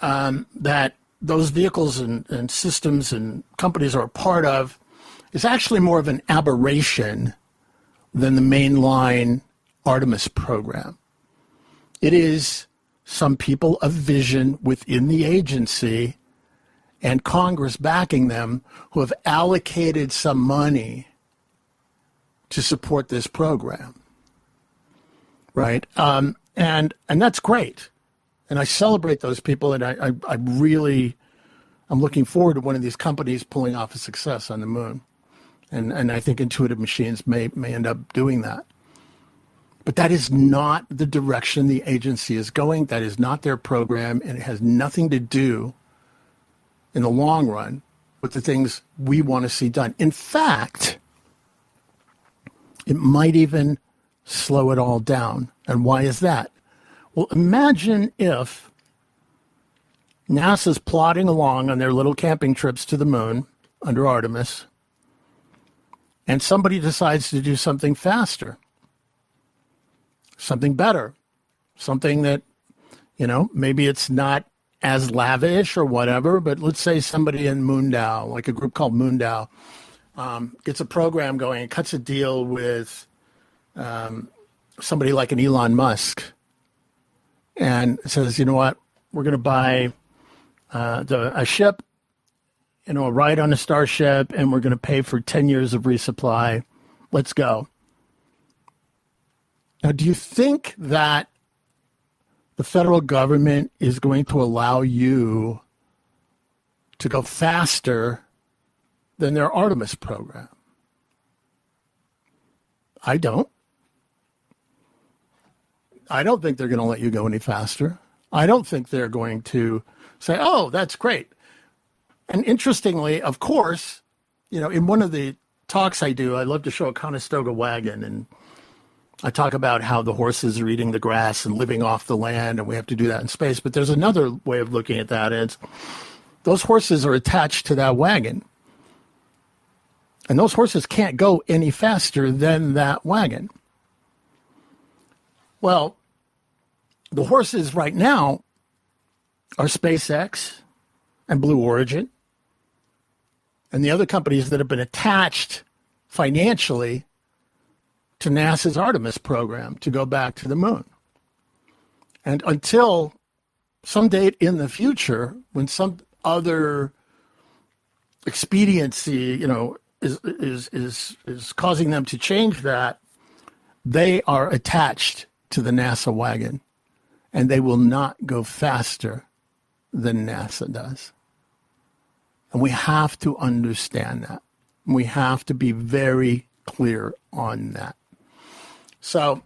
that those vehicles and systems and companies are a part of, is actually more of an aberration than the mainline Artemis program. It is some people of vision within the agency and Congress backing them who have allocated some money to support this program, right? And that's great. And I celebrate those people, and I'm looking forward to one of these companies pulling off a success on the moon. And I think Intuitive Machines may end up doing that. But that is not the direction the agency is going. That is not their program, and it has nothing to do in the long run with the things we want to see done. In fact, it might even slow it all down. And why is that? Well, imagine if NASA's plodding along on their little camping trips to the moon under Artemis, and somebody decides to do something faster, something better, something that, maybe it's not as lavish or whatever, but let's say somebody in MoonDAO, like a group called MoonDAO, gets a program going and cuts a deal with somebody like an Elon Musk and says, you know what, we're going to buy a ship, a ride on a starship, and we're going to pay for 10 years of resupply. Let's go. Now, do you think that the federal government is going to allow you to go faster than their Artemis program? I don't. I don't think they're going to let you go any faster. I don't think they're going to say, oh, that's great. And interestingly, of course, in one of the talks I do, I love to show a Conestoga wagon, and I talk about how the horses are eating the grass and living off the land, and we have to do that in space. But there's another way of looking at that. Is those horses are attached to that wagon, and those horses can't go any faster than that wagon. Well, the horses right now are SpaceX and Blue Origin and the other companies that have been attached financially to NASA's Artemis program to go back to the moon. And until some date in the future, when some other expediency, is causing them to change that, they are attached to the NASA wagon, and they will not go faster than NASA does. And we have to understand that. We have to be very clear on that. So,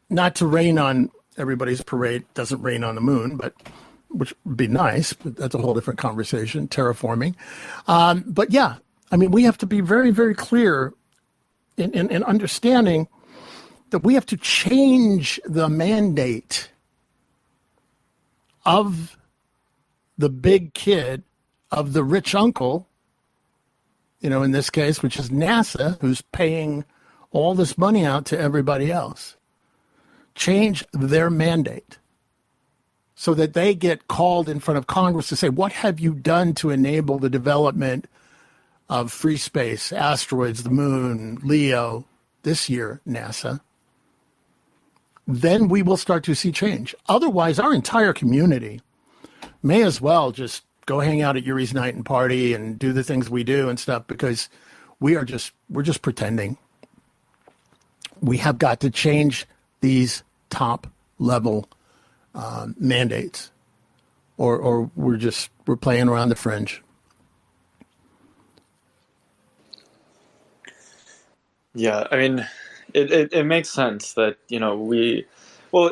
not to rain on everybody's parade, doesn't rain on the moon, which would be nice, but that's a whole different conversation, terraforming. But yeah, we have to be very, very clear in understanding that we have to change the mandate of the big kid, of the rich uncle, in this case, which is NASA, who's paying all this money out to everybody else. Change their mandate. so that they get called in front of Congress to say, what have you done to enable the development of free space, asteroids, the moon, Leo, this year, NASA, then we will start to see change. Otherwise, our entire community may as well just go hang out at Yuri's night and party and do the things we do and stuff, because we're just pretending. We have got to change these top level mandates, or we're playing around the fringe. Yeah, I mean, it makes sense that, well,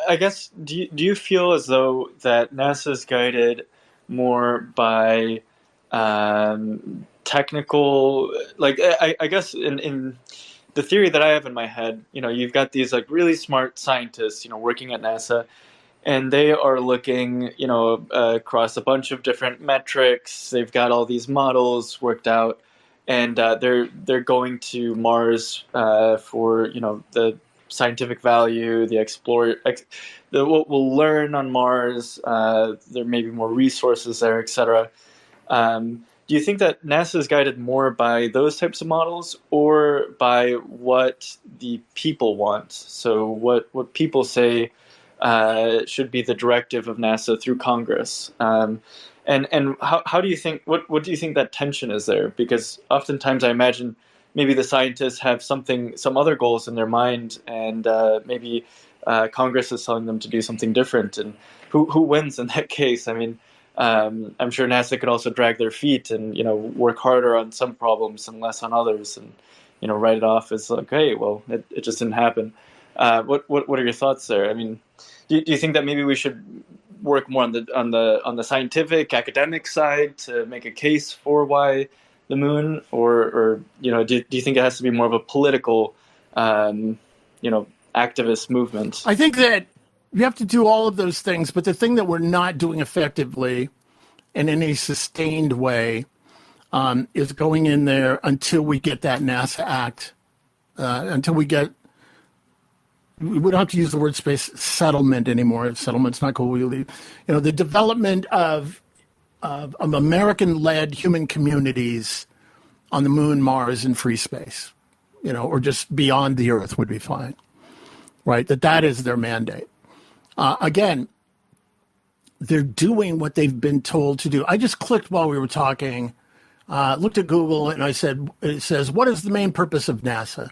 I guess, do you feel as though that NASA is guided more by technical, like, I guess in the theory that I have in my head, you've got these like really smart scientists, working at NASA, and they are looking, across a bunch of different metrics. They've got all these models worked out, and they're going to Mars for the scientific value, what we'll learn on Mars. There may be more resources there, etc. Do you think that NASA is guided more by those types of models, or by what the people want? So what people say should be the directive of NASA through Congress? And how do you think, what do you think that tension is there? Because oftentimes I imagine maybe the scientists have some other goals in their mind, and maybe Congress is telling them to do something different. And who wins in that case? I mean, I'm sure NASA could also drag their feet and work harder on some problems and less on others, and write it off as like, hey, well, it just didn't happen. What are your thoughts there? I mean, do you think that maybe we should work more on the scientific academic side to make a case for why the moon, or do you think it has to be more of a political activist movement? I think that you have to do all of those things, but the thing that we're not doing effectively and in a sustained way is going in there until we get that NASA Act, until we don't have to use the word space settlement anymore. Settlement's not cool. The development of American-led human communities on the moon, Mars, and free space, or just beyond the Earth would be fine, right? That is their mandate. Again, they're doing what they've been told to do. I just clicked while we were talking, looked at Google, and it says, what is the main purpose of NASA?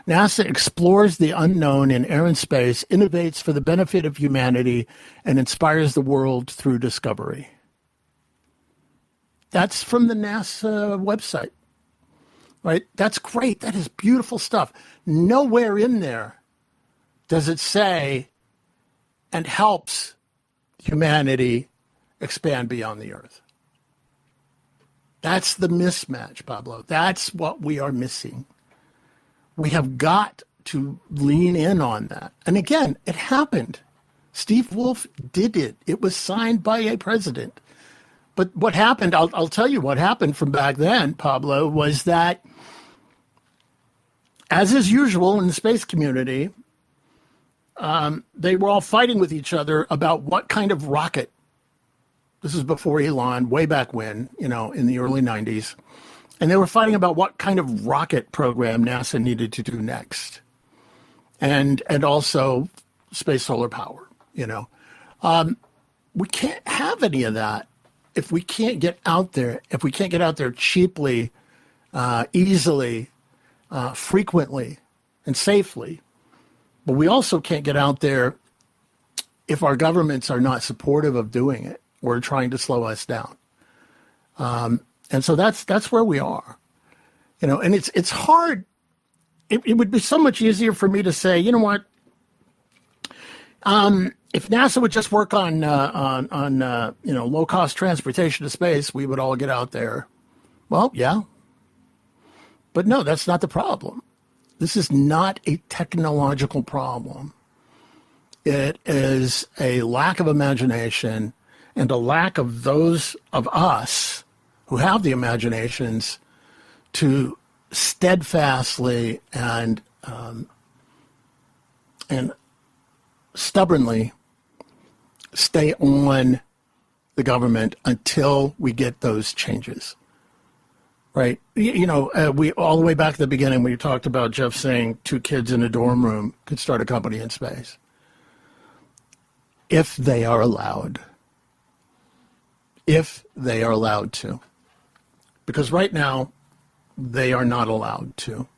NASA explores the unknown in air and space, innovates for the benefit of humanity, and inspires the world through discovery. That's from the NASA website, right? That's great. That is beautiful stuff. Nowhere in there does it say, and helps humanity expand beyond the Earth. That's the mismatch, Pablo. That's what we are missing. We have got to lean in on that. And again, it happened. Steve Wolf did it. It was signed by a president. But what happened, I'll tell you what happened from back then, Pablo, was that, as is usual in the space community, they were all fighting with each other about what kind of rocket. This is before Elon, way back when, in the early 90s. And they were fighting about what kind of rocket program NASA needed to do next. And also space solar power, We can't have any of that if we can't get out there, cheaply, easily, frequently, and safely. But we also can't get out there if our governments are not supportive of doing it or trying to slow us down. And so that's where we are, and it's hard. It would be so much easier for me to say, you know what, if NASA would just work on low cost transportation to space, we would all get out there. Well, yeah, but no, that's not the problem. This is not a technological problem. It is a lack of imagination and a lack of those of us who have the imaginations to steadfastly and stubbornly stay on the government until we get those changes. Right. We all the way back at the beginning, we talked about Jeff saying 2 kids in a dorm room could start a company in space. If they are allowed. If they are allowed to. Because right now, they are not allowed to.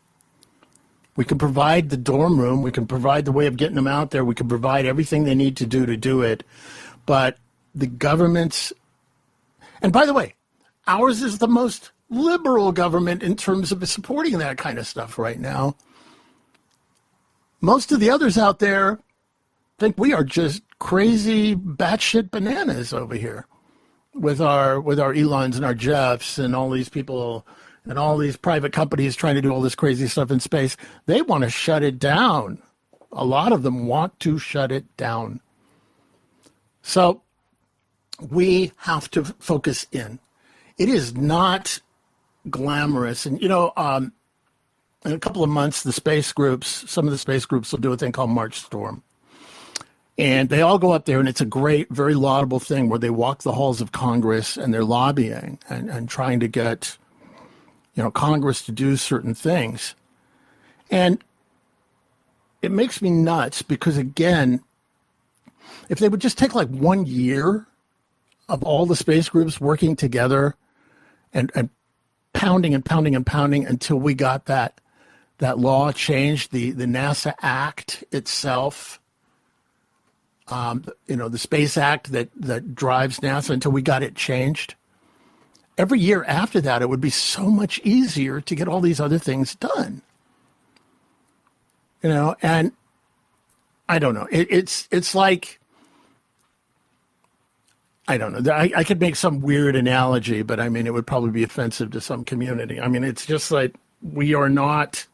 We can provide the dorm room. We can provide the way of getting them out there. We can provide everything they need to do it. But the government's, and by the way, ours is the most liberal government in terms of supporting that kind of stuff right now. Most of the others out there think we are just crazy batshit bananas over here with our Elons and our Jeffs and all these people and all these private companies trying to do all this crazy stuff in space. They want to shut it down. A lot of them want to shut it down. So we have to focus in. It is not glamorous. And, in a couple of months, some of the space groups will do a thing called March Storm. And they all go up there, and it's a great, very laudable thing where they walk the halls of Congress and they're lobbying and trying to get, Congress to do certain things. And it makes me nuts because, again, if they would just take like 1 year of all the space groups working together and pounding until we got that law changed, the NASA Act itself, the Space Act that drives NASA, until we got it changed. Every year after that, it would be so much easier to get all these other things done. And I don't know. It's like, I don't know. I could make some weird analogy, but I mean, it would probably be offensive to some community. I mean, it's just like we are not,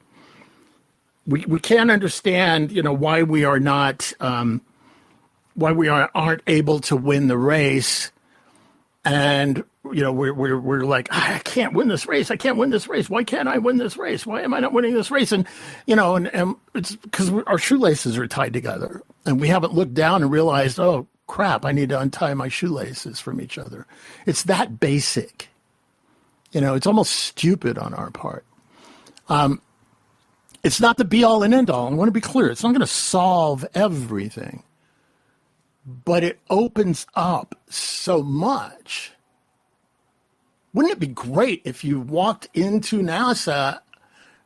we can't understand, why we are not, why we aren't able to win the race. And, we're like, I can't win this race. I can't win this race. Why can't I win this race? Why am I not winning this race? And, and it's because our shoelaces are tied together and we haven't looked down and realized, oh, crap, I need to untie my shoelaces from each other. It's that basic. It's almost stupid on our part. It's not the be-all and end-all. I want to be clear. It's not going to solve everything. But it opens up so much. Wouldn't it be great if you walked into NASA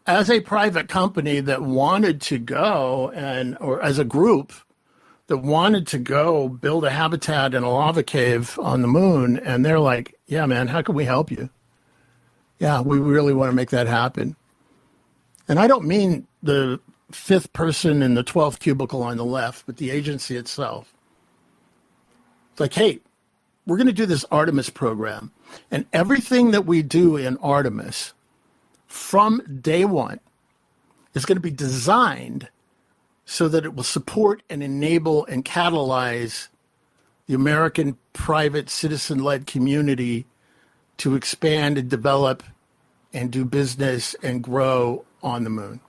as a private company that wanted to go or as a group that wanted to go build a habitat in a lava cave on the moon, and they're like, yeah, man, how can we help you? Yeah, we really want to make that happen. And I don't mean the 5th person in the 12th cubicle on the left, but the agency itself. It's like, hey, we're going to do this Artemis program, and everything that we do in Artemis from day one is going to be designed so that it will support and enable and catalyze the American private citizen-led community to expand and develop and do business and grow on the moon.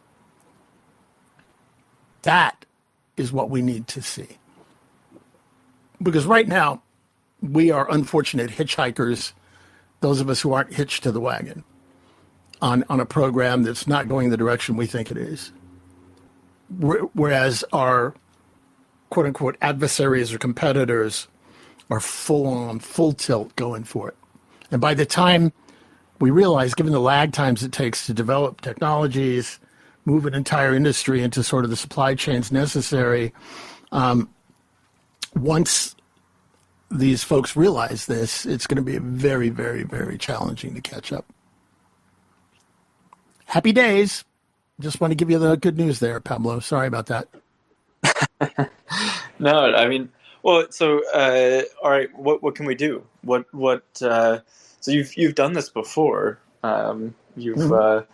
That is what we need to see. Because right now, we are unfortunate hitchhikers, those of us who aren't hitched to the wagon, on a program that's not going the direction we think it is. Whereas our quote-unquote adversaries or competitors are full tilt going for it. And by the time we realize, given the lag times it takes to develop technologies, move an entire industry into sort of the supply chains necessary, once these folks realize this, it's going to be very, very, very challenging to catch up. Happy days. Just want to give you the good news there, Pablo. Sorry about that. No, I mean, well, so all right, what can we do? So you've done this before. You've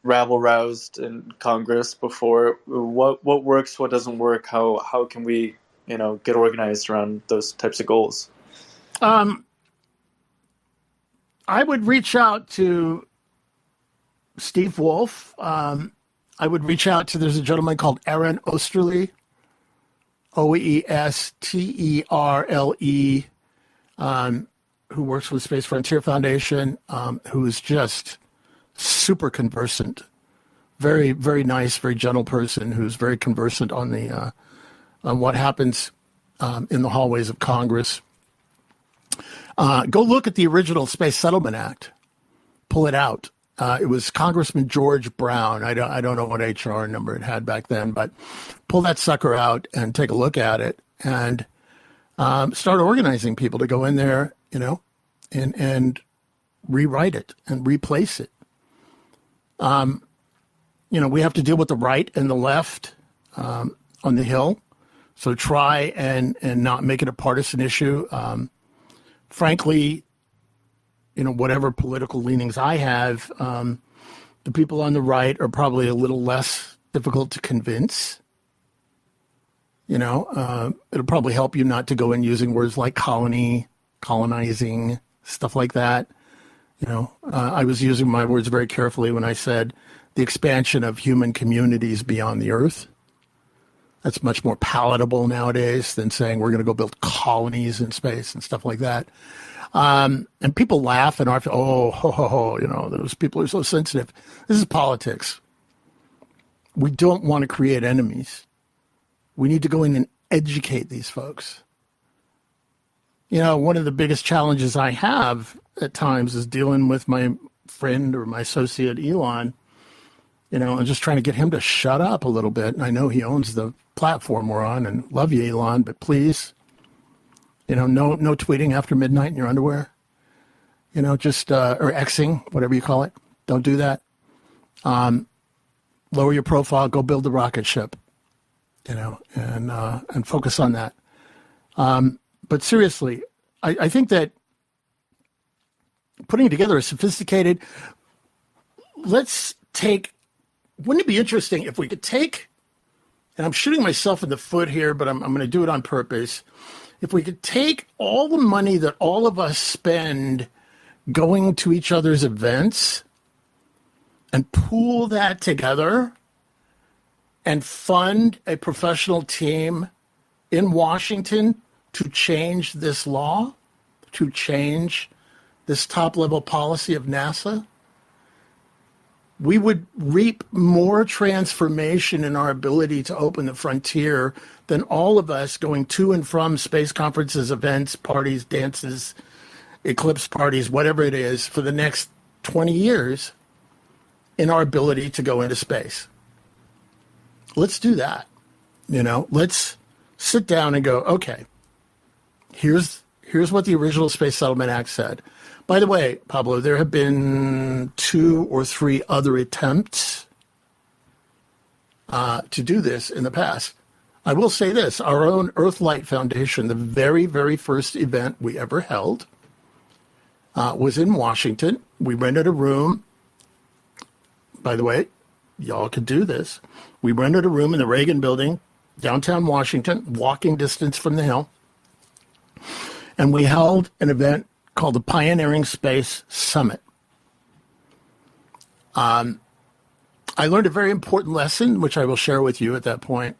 rabble roused in Congress before. What works? What doesn't work? How can we get organized around those types of goals? I would reach out to Steve Wolf. I would reach out to, there's a gentleman called Aaron Osterly. OESTERLE, who works with Space Frontier Foundation, who is just super conversant, very, very nice, very gentle person who's very conversant on the on what happens in the hallways of Congress. Go look at the original Space Settlement Act. Pull it out. It was Congressman George Brown. I don't know what HR number it had back then, but pull that sucker out and take a look at it and start organizing people to go in there, and rewrite it and replace it. We have to deal with the right and the left on the Hill. So try and not make it a partisan issue. Frankly, whatever political leanings I have, the people on the right are probably a little less difficult to convince. It'll probably help you not to go in using words like colony, colonizing, stuff like that. I was using my words very carefully when I said the expansion of human communities beyond the Earth. That's much more palatable nowadays than saying we're going to go build colonies in space and stuff like that. And people laugh and are, those people are so sensitive. This is politics. We don't want to create enemies. We need to go in and educate these folks. One of the biggest challenges I have at times is dealing with my friend or my associate Elon, and just trying to get him to shut up a little bit. And I know he owns the platform we're on, and love you, Elon, but please, no tweeting after midnight in your underwear, or Xing, whatever you call it. Don't do that. Lower your profile, go build the rocket ship, and focus on that. But seriously, I think that putting together a sophisticated, wouldn't it be interesting if we could take, and I'm shooting myself in the foot here, but I'm going to do it on purpose. If we could take all the money that all of us spend going to each other's events and pool that together and fund a professional team in Washington to change this law, to change this top-level policy of NASA, we would reap more transformation in our ability to open the frontier than all of us going to and from space conferences, events, parties, dances, eclipse parties, whatever it is, for the next 20 years in our ability to go into space. Let's do that. Let's sit down and go, okay, here's what the original Space Settlement Act said. By the way, Pablo, there have been 2 or 3 other attempts to do this in the past. I will say this, our own EarthLight Foundation, the very, very first event we ever held was in Washington. We rented a room. By the way, y'all could do this. We rented a room in the Reagan Building, downtown Washington, walking distance from the Hill. And we held an event called the Pioneering Space Summit. I learned a very important lesson, which I will share with you at that point.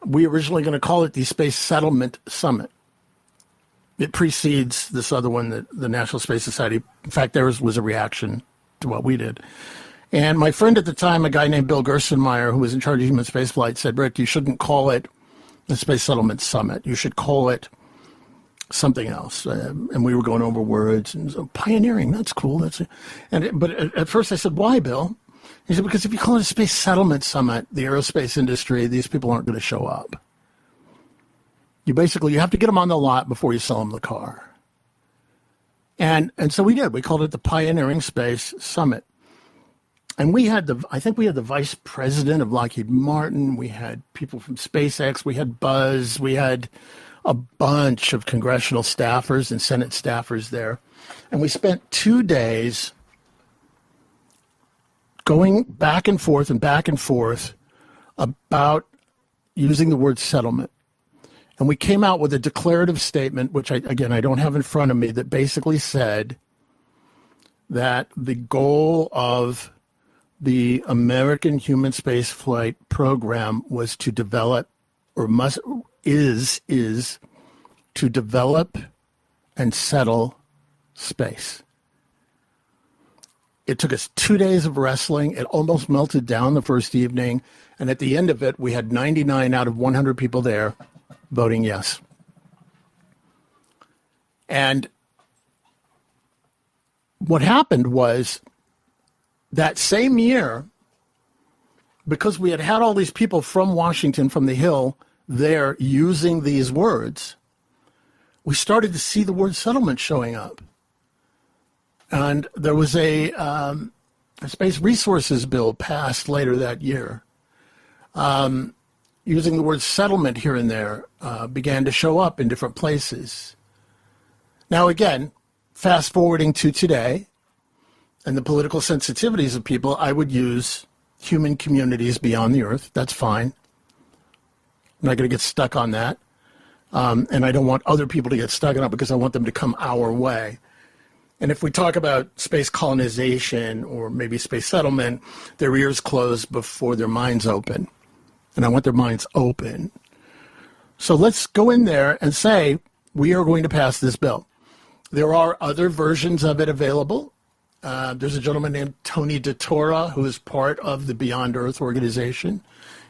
We originally going to call it the Space Settlement Summit. It precedes this other one, the National Space Society. In fact, theirs was a reaction to what we did. And my friend at the time, a guy named Bill Gerstenmaier, who was in charge of human spaceflight, said, Rick, you shouldn't call it the Space Settlement Summit. You should call it something else. And we were going over words and so, pioneering, that's cool. But at first I said, why, Bill? He said, because if you call it a Space Settlement Summit, the aerospace industry, these people aren't going to show up. You have to get them on the lot before you sell them the car. And so we did. We called it the Pioneering Space Summit. And I think we had the vice president of Lockheed Martin. We had people from SpaceX. We had Buzz. We had a bunch of congressional staffers and Senate staffers there. And we spent 2 days going back and forth about using the word settlement. And we came out with a declarative statement, which I don't have in front of me, that basically said that the goal of the American human spaceflight program was to develop or must is to develop and settle space. It took us 2 days of wrestling. It almost melted down the first evening. And at the end of it, we had 99 out of 100 people there voting yes. And what happened was that same year, because we had had all these people from Washington, from the Hill, there using these words, we started to see the word settlement showing up. And there was a space resources bill passed later that year. Using the word settlement here and there began to show up in different places. Now, again, fast forwarding to today and the political sensitivities of people, I would use human communities beyond the Earth. That's fine. I'm not going to get stuck on that. And I don't want other people to get stuck on it because I want them to come our way. And if we talk about space colonization or maybe space settlement, their ears close before their minds open. And I want their minds open. So let's go in there and say, we are going to pass this bill. There are other versions of it available. There's a gentleman named Tony DeTora, who is part of the Beyond Earth organization.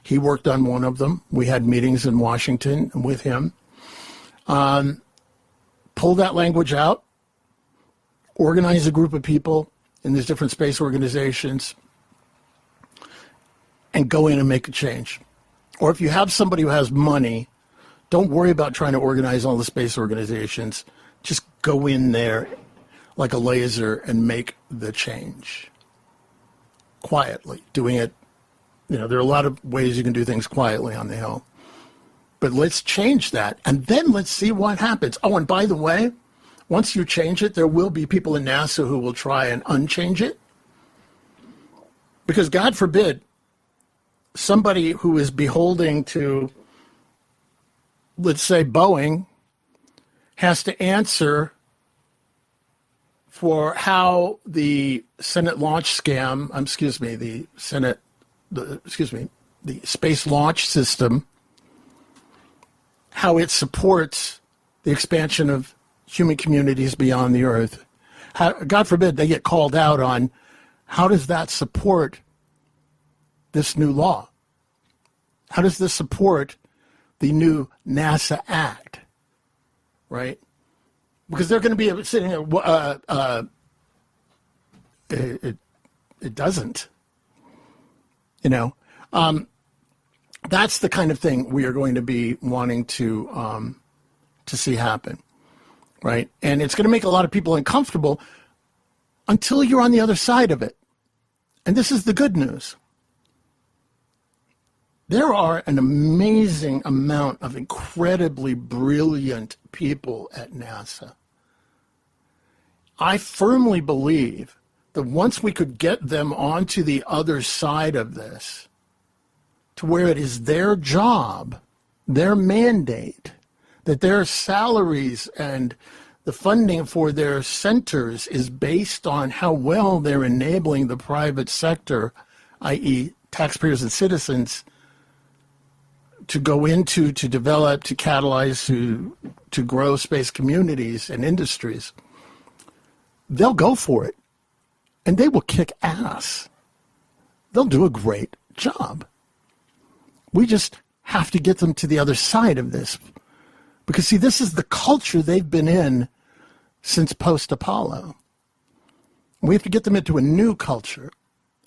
He worked on one of them. We had meetings in Washington with him. Pull that language out. Organize a group of people in these different space organizations and go in and make a change. Or if you have somebody who has money, don't worry about trying to organize all the space organizations. Just go in there like a laser and make the change quietly, doing it. There are a lot of ways you can do things quietly on the Hill. But let's change that, and then let's see what happens. Oh, and by the way, once you change it, there will be people in NASA who will try and unchange it. Because God forbid, somebody who is beholding to, let's say, Boeing, has to answer for how the Senate launch scam, the space launch system, how it supports the expansion of human communities beyond the Earth. God forbid they get called out on how does that support this new law? How does this support the new NASA Act? Right? Because they're going to be sitting there, it doesn't. That's the kind of thing we are going to be wanting to see happen. Right? And it's going to make a lot of people uncomfortable until you're on the other side of it. And this is the good news. There are an amazing amount of incredibly brilliant people at NASA. I firmly believe that once we could get them onto the other side of this, to where it is their job, their mandate, that their salaries and the funding for their centers is based on how well they're enabling the private sector, i.e. taxpayers and citizens, to go into, to develop, to catalyze, to grow space communities and industries. They'll go for it, and they will kick ass. They'll do a great job. We just have to get them to the other side of this. Because, see, this is the culture they've been in since post-Apollo. We have to get them into a new culture,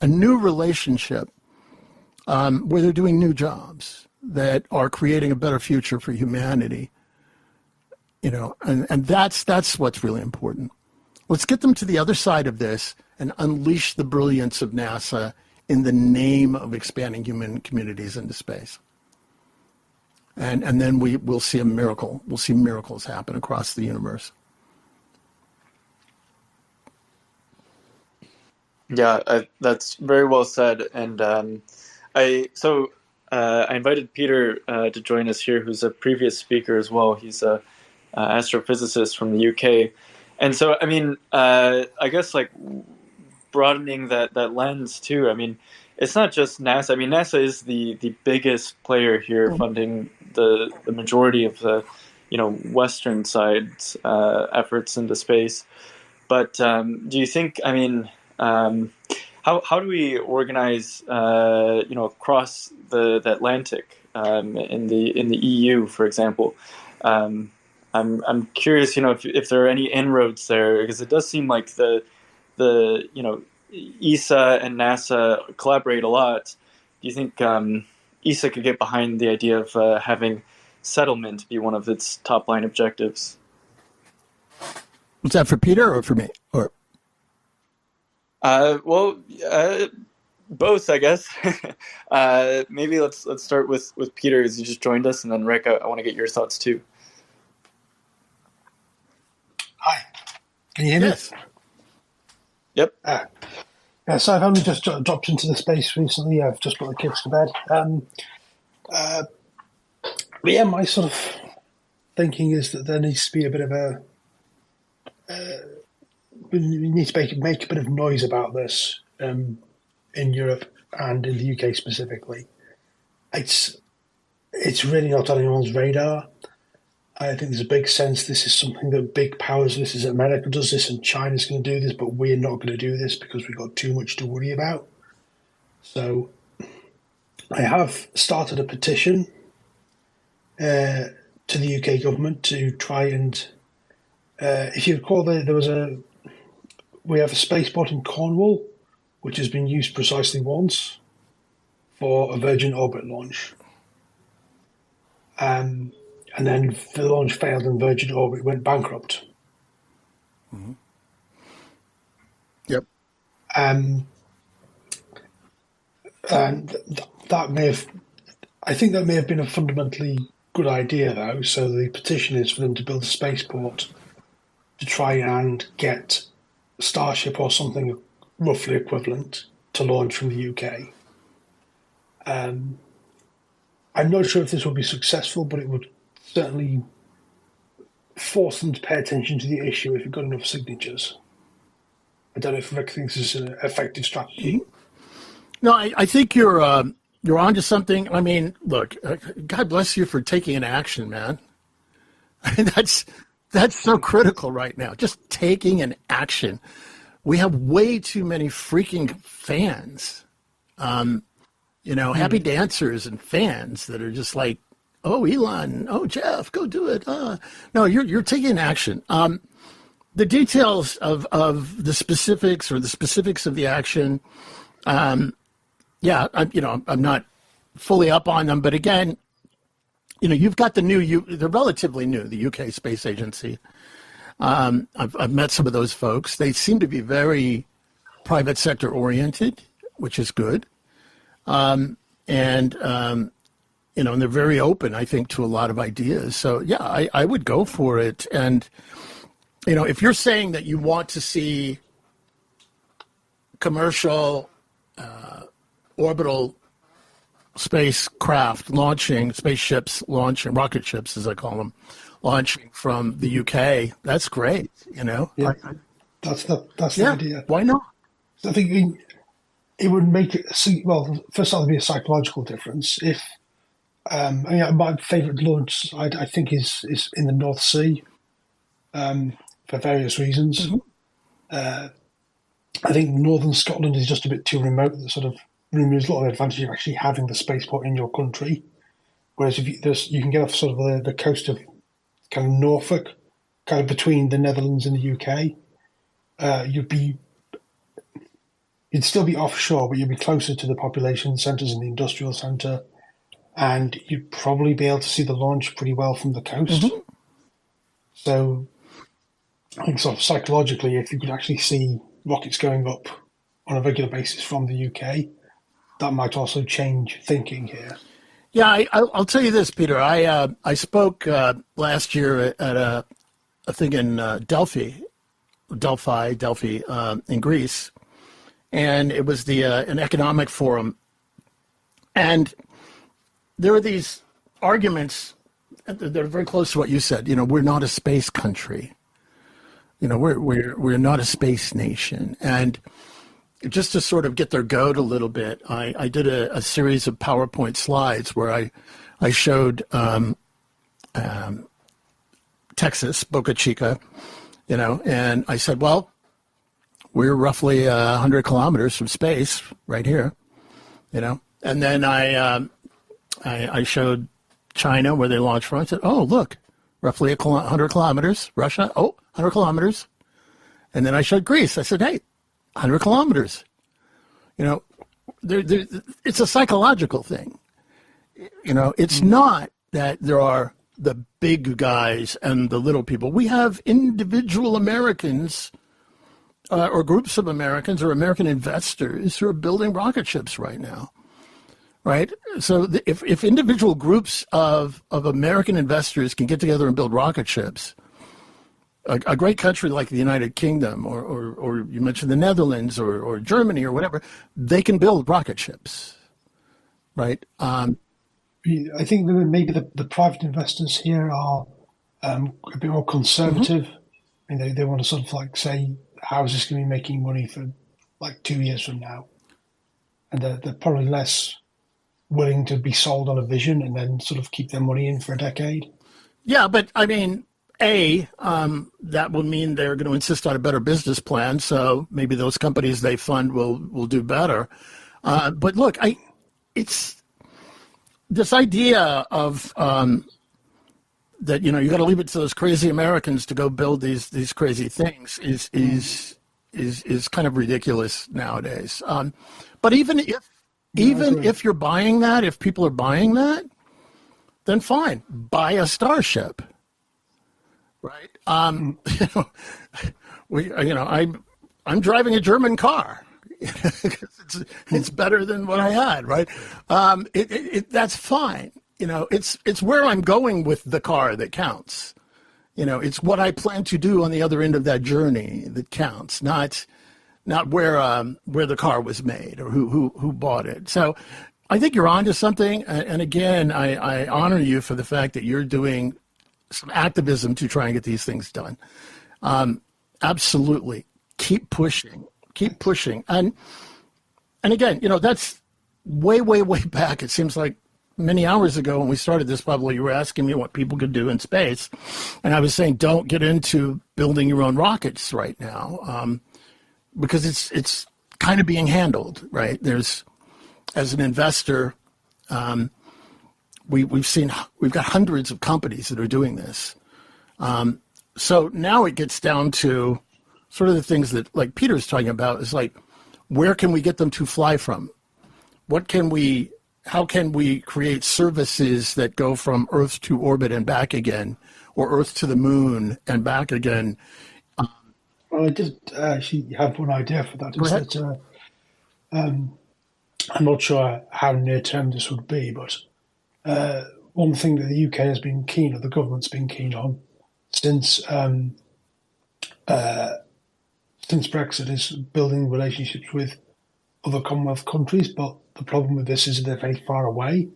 a new relationship, where they're doing new jobs that are creating a better future for humanity. And that's what's really important. Let's get them to the other side of this and unleash the brilliance of NASA in the name of expanding human communities into space. And then we'll see a miracle. We'll see miracles happen across the universe. Yeah, that's very well said. And I invited Peter to join us here, who's a previous speaker as well. He's a astrophysicist from the UK. And so, I guess like broadening that lens too. It's not just NASA. NASA is the biggest player here funding the majority of the Western side's efforts into space. But do you think? I mean, how do we organize across the Atlantic in the EU, for example? I'm curious, if there are any inroads there, because it does seem like the ESA and NASA collaborate a lot. Do you think ESA could get behind the idea of having settlement be one of its top line objectives? Was that for Peter or for me? Or both, I guess. Maybe let's start with Peter, as you just joined us, and then Rick, I want to get your thoughts too. Hi, can you hear me? yes, Yep. Yeah, so I've only just dropped into the space recently. I've just put the kids to bed. But yeah, my sort of thinking is that there needs to be a bit of we need to make a bit of noise about this in Europe and in the UK specifically. It's really not on anyone's radar. I think there's a big sense this is something that big powers, this is America does this and China's going to do this, but we're not going to do this because we've got too much to worry about. So I have started a petition to the UK government to try and, if you recall, we have a spaceport in Cornwall, which has been used precisely once for a Virgin Orbit launch. And then the launch failed and Virgin Orbit went bankrupt. Mm-hmm. Yep. And that may have, I think that may have been a fundamentally good idea, though. So the petition is for them to build a spaceport to try and get Starship or something roughly equivalent to launch from the UK. I'm not sure if this will be successful, but it would certainly force them to pay attention to the issue if you've got enough signatures. I don't know if Rick thinks this is an effective strategy. No, I think you're onto something. I mean, look, God bless you for taking an action, man. That's so critical right now. Just taking an action. We have way too many freaking fans, happy dancers and fans that are just like, oh, Elon, oh, Jeff, go do it. No, you're taking action. The details of the specifics or the specifics of the action, I'm not fully up on them. But again, you've got they're relatively new, the UK Space Agency. I've met some of those folks. They seem to be very private sector oriented, which is good. And they're very open, I think, to a lot of ideas. So, yeah, I would go for it. And, if you're saying that you want to see commercial orbital spacecraft launching, spaceships launching, rocket ships, as I call them, launching from the UK, that's great, Yeah. That's the idea. Why not? So I think it would make it, first of all, there'd be a psychological difference. If my favourite launch, I think, is in the North Sea, for various reasons. Mm-hmm. I think northern Scotland is just a bit too remote. That sort of removes a lot of the advantage of actually having the spaceport in your country. Whereas if you can get off sort of the coast of kind of Norfolk, kind of between the Netherlands and the UK, you'd still be offshore, but you'd be closer to the population centres and the industrial centre. And you'd probably be able to see the launch pretty well from the coast. Mm-hmm. So I think sort of psychologically, if you could actually see rockets going up on a regular basis from the UK, that might also change thinking here. Yeah, I'll tell you this, Peter. I spoke last year at a thing in Delphi, in Greece, and it was an economic forum. And there are these arguments that are very close to what you said. We're not a space country. We're not a space nation. And just to sort of get their goat a little bit, I did a series of PowerPoint slides where I showed Texas, Boca Chica, and I said, well, we're roughly 100 kilometers from space right here, and then I showed China where they launched from. I said, oh, look, roughly 100 kilometers. Russia, 100 kilometers. And then I showed Greece. I said, hey, 100 kilometers. It's a psychological thing. It's not that there are the big guys and the little people. We have individual Americans or groups of Americans or American investors who are building rocket ships right now. Right. So if individual groups of American investors can get together and build rocket ships, a great country like the United Kingdom or you mentioned the Netherlands or Germany or whatever, they can build rocket ships. Right. I think that maybe the private investors here are a bit more conservative. I mean, they want to sort of like say, how is this going to be making money for like 2 years from now? And they're probably less willing to be sold on a vision and then sort of keep their money in for a decade. Yeah, but I mean, that will mean they're going to insist on a better business plan. So maybe those companies they fund will do better. But look, it's this idea of that you got to leave it to those crazy Americans to go build these crazy things is kind of ridiculous nowadays. But even if you're buying that, if people are buying that, then fine, buy a Starship, right? I'm driving a German car. it's better than what I had, right? That's fine. It's where I'm going with the car that counts. It's what I plan to do on the other end of that journey that counts, not where the car was made or who bought it. So I think you're onto something. And again, I honor you for the fact that you're doing some activism to try and get these things done. Absolutely. Keep pushing. And again, that's way, way, way back. It seems like many hours ago when we started this, probably you were asking me what people could do in space. And I was saying, don't get into building your own rockets right now. Because it's kind of being handled, right? There's, as an investor, we've got hundreds of companies that are doing this. So now it gets down to sort of the things that, like Peter's talking about, is like, where can we get them to fly from? How can we create services that go from Earth to orbit and back again, or Earth to the moon and back again? Well, I did actually have one idea for that. Is that I'm not sure how near term this would be, but one thing that the UK has been keen, or the government's been keen on since Brexit, is building relationships with other Commonwealth countries. But the problem with this is they're very far away.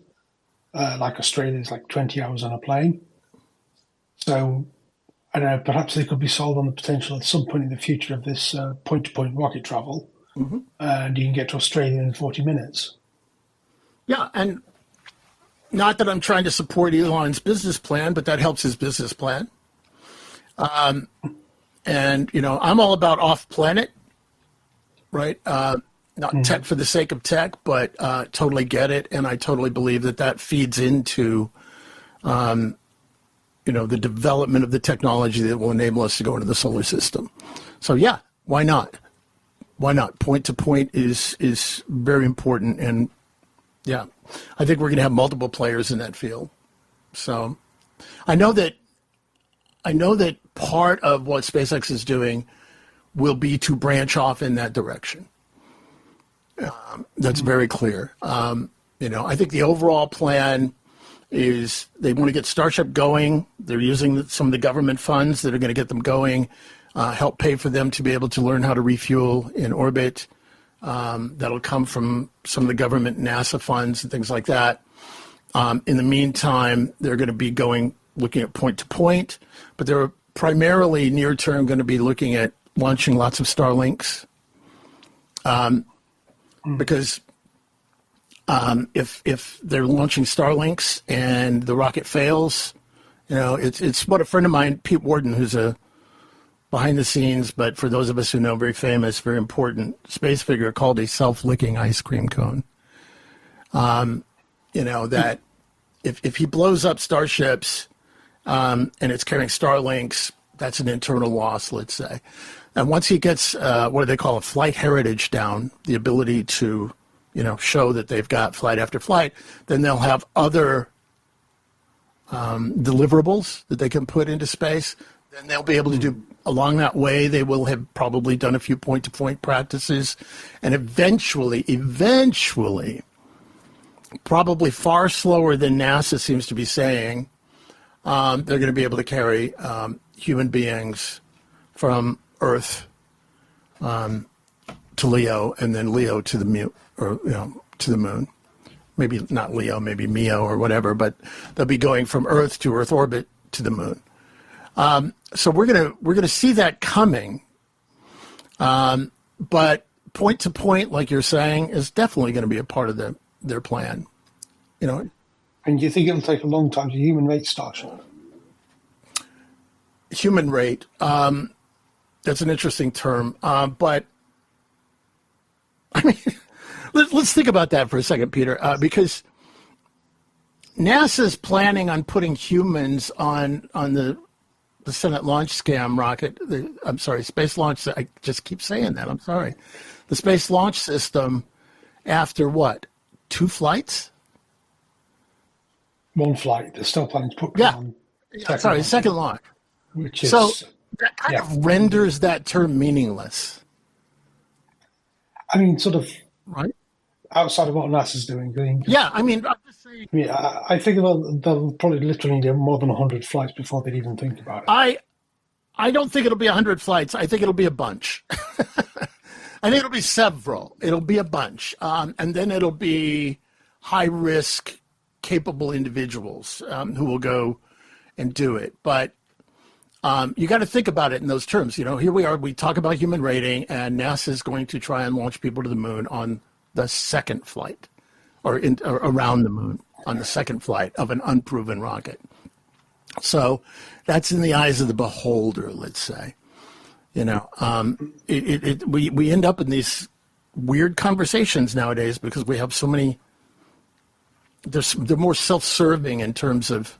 Like Australia is like 20 hours on a plane. So I don't know, perhaps they could be sold on the potential at some point in the future of this point-to-point rocket travel, and you can get to Australia in 40 minutes. Yeah, and not that I'm trying to support Elon's business plan, but that helps his business plan. And, I'm all about off-planet, right? Not tech for the sake of tech, but totally get it, and I totally believe that feeds into the development of the technology that will enable us to go into the solar system. So yeah, why not? Why not? Point to point is very important. And yeah, I think we're going to have multiple players in that field. So I know that part of what SpaceX is doing will be to branch off in that direction. That's very clear. I think the overall plan is they want to get Starship going. They're using some of the government funds that are going to get them going, help pay for them to be able to learn how to refuel in orbit. That'll come from some of the government NASA funds and things like that. In the meantime, they're going to be looking at point to point, but they're primarily near term going to be looking at launching lots of Starlinks. because if they're launching Starlinks and the rocket fails, it's what a friend of mine, Pete Worden, who's a behind the scenes, but for those of us who know, very famous, very important space figure, called a self-licking ice cream cone. That if he blows up starships and it's carrying Starlinks, that's an internal loss, let's say. And once he gets what do they call a flight heritage down, the ability to show that they've got flight after flight, then they'll have other deliverables that they can put into space. Then they'll be able to do along that way. They will have probably done a few point-to-point practices, and eventually, probably far slower than NASA seems to be saying, they're going to be able to carry human beings from Earth to Leo, and then Leo to the moon, to the moon. Maybe not Leo, maybe Mio or whatever, but they'll be going from Earth to Earth orbit to the moon. So we're gonna see that coming, but point to point, like you're saying, is definitely going to be a part of their plan. And do you think it'll take a long time to human rate Starship? Human rate, that's an interesting term, but I mean, let's think about that for a second, Peter, because NASA's planning on putting humans on the Senate launch scam rocket. Space launch. I just keep saying that. I'm sorry. The space launch system after what? 2 flights? 1 flight. They're still planning to put on. Second launch. Which is, so that kind of renders that term meaningless. I mean, sort of right outside of what NASA's doing. Yeah, I mean, I'm just saying. I think they'll probably literally need more than 100 flights before they'd even think about it. I don't think it'll be 100 flights. I think it'll be a bunch. I think it'll be several. It'll be a bunch. And then it'll be high-risk, capable individuals who will go and do it. But you got to think about it in those terms. Here we are. We talk about human rating, and NASA is going to try and launch people to the moon on the second flight, or around the moon on the second flight of an unproven rocket. So that's in the eyes of the beholder, let's say. We end up in these weird conversations nowadays because we have so many. They're more self-serving in terms of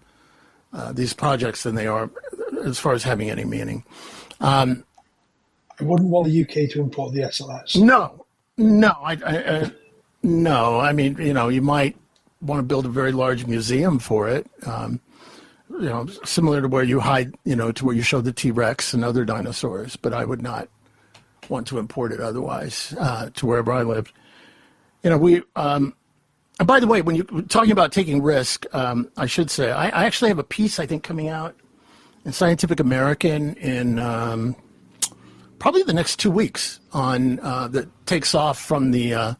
these projects than they are as far as having any meaning. I wouldn't want the UK to import the SLS. No. No. I mean, you might want to build a very large museum for it. Similar to where you hide, to where you show the T-Rex and other dinosaurs. But I would not want to import it otherwise to wherever I lived. And by the way, when you're talking about taking risk, I should say, I actually have a piece, I think, coming out in Scientific American in probably the next 2 weeks on that takes off from the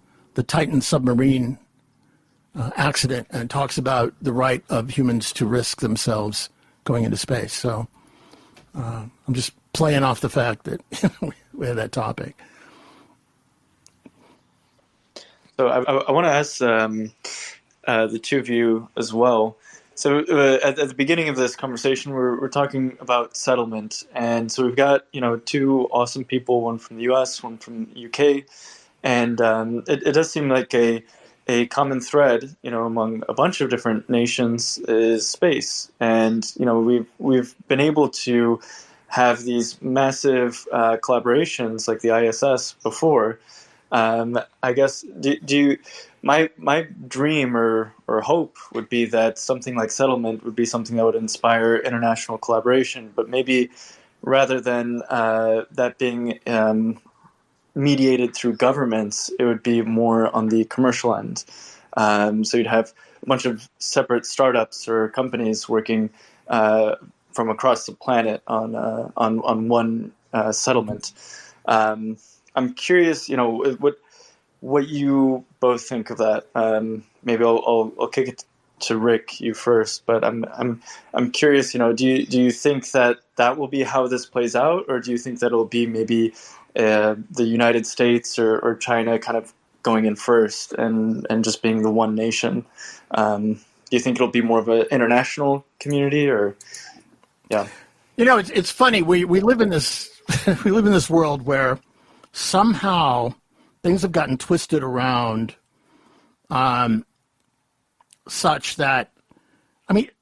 Titan submarine accident and talks about the right of humans to risk themselves going into space. So I'm just playing off the fact that we have that topic. So I want to ask the two of you as well. So at the beginning of this conversation, we're talking about settlement, and so we've got 2 awesome people, one from the U.S., one from the UK, and it does seem like a common thread, among a bunch of different nations is space, and we've been able to have these massive collaborations like the ISS before. I guess my dream or hope would be that something like settlement would be something that would inspire international collaboration, but maybe rather than that being mediated through governments, it would be more on the commercial end. So you'd have a bunch of separate startups or companies working from across the planet on one settlement. I'm curious, what you both think of that. Maybe I'll kick it to Rick, you first, but I'm curious. Do you think that will be how this plays out, or do you think that it'll be maybe the United States or China kind of going in first and just being the one nation. Do you think it'll be more of an international community, or yeah? It's funny. We live in this we live in this world where somehow things have gotten twisted around, such that,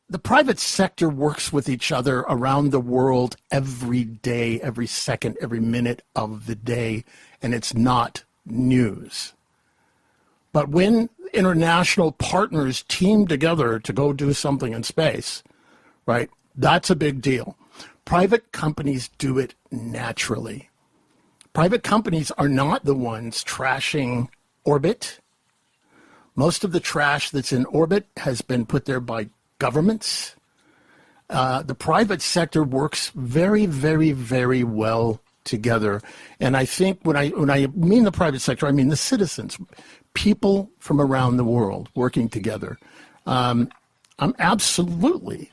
the private sector works with each other around the world every day, every second, every minute of the day, and it's not news. But when international partners team together to go do something in space, right, that's a big deal. Private companies do it naturally. Private companies are not the ones trashing orbit. Most of the trash that's in orbit has been put there by governments. The private sector works very, very, very well together. And I think when I mean the private sector, I mean the citizens, people from around the world working together. I'm absolutely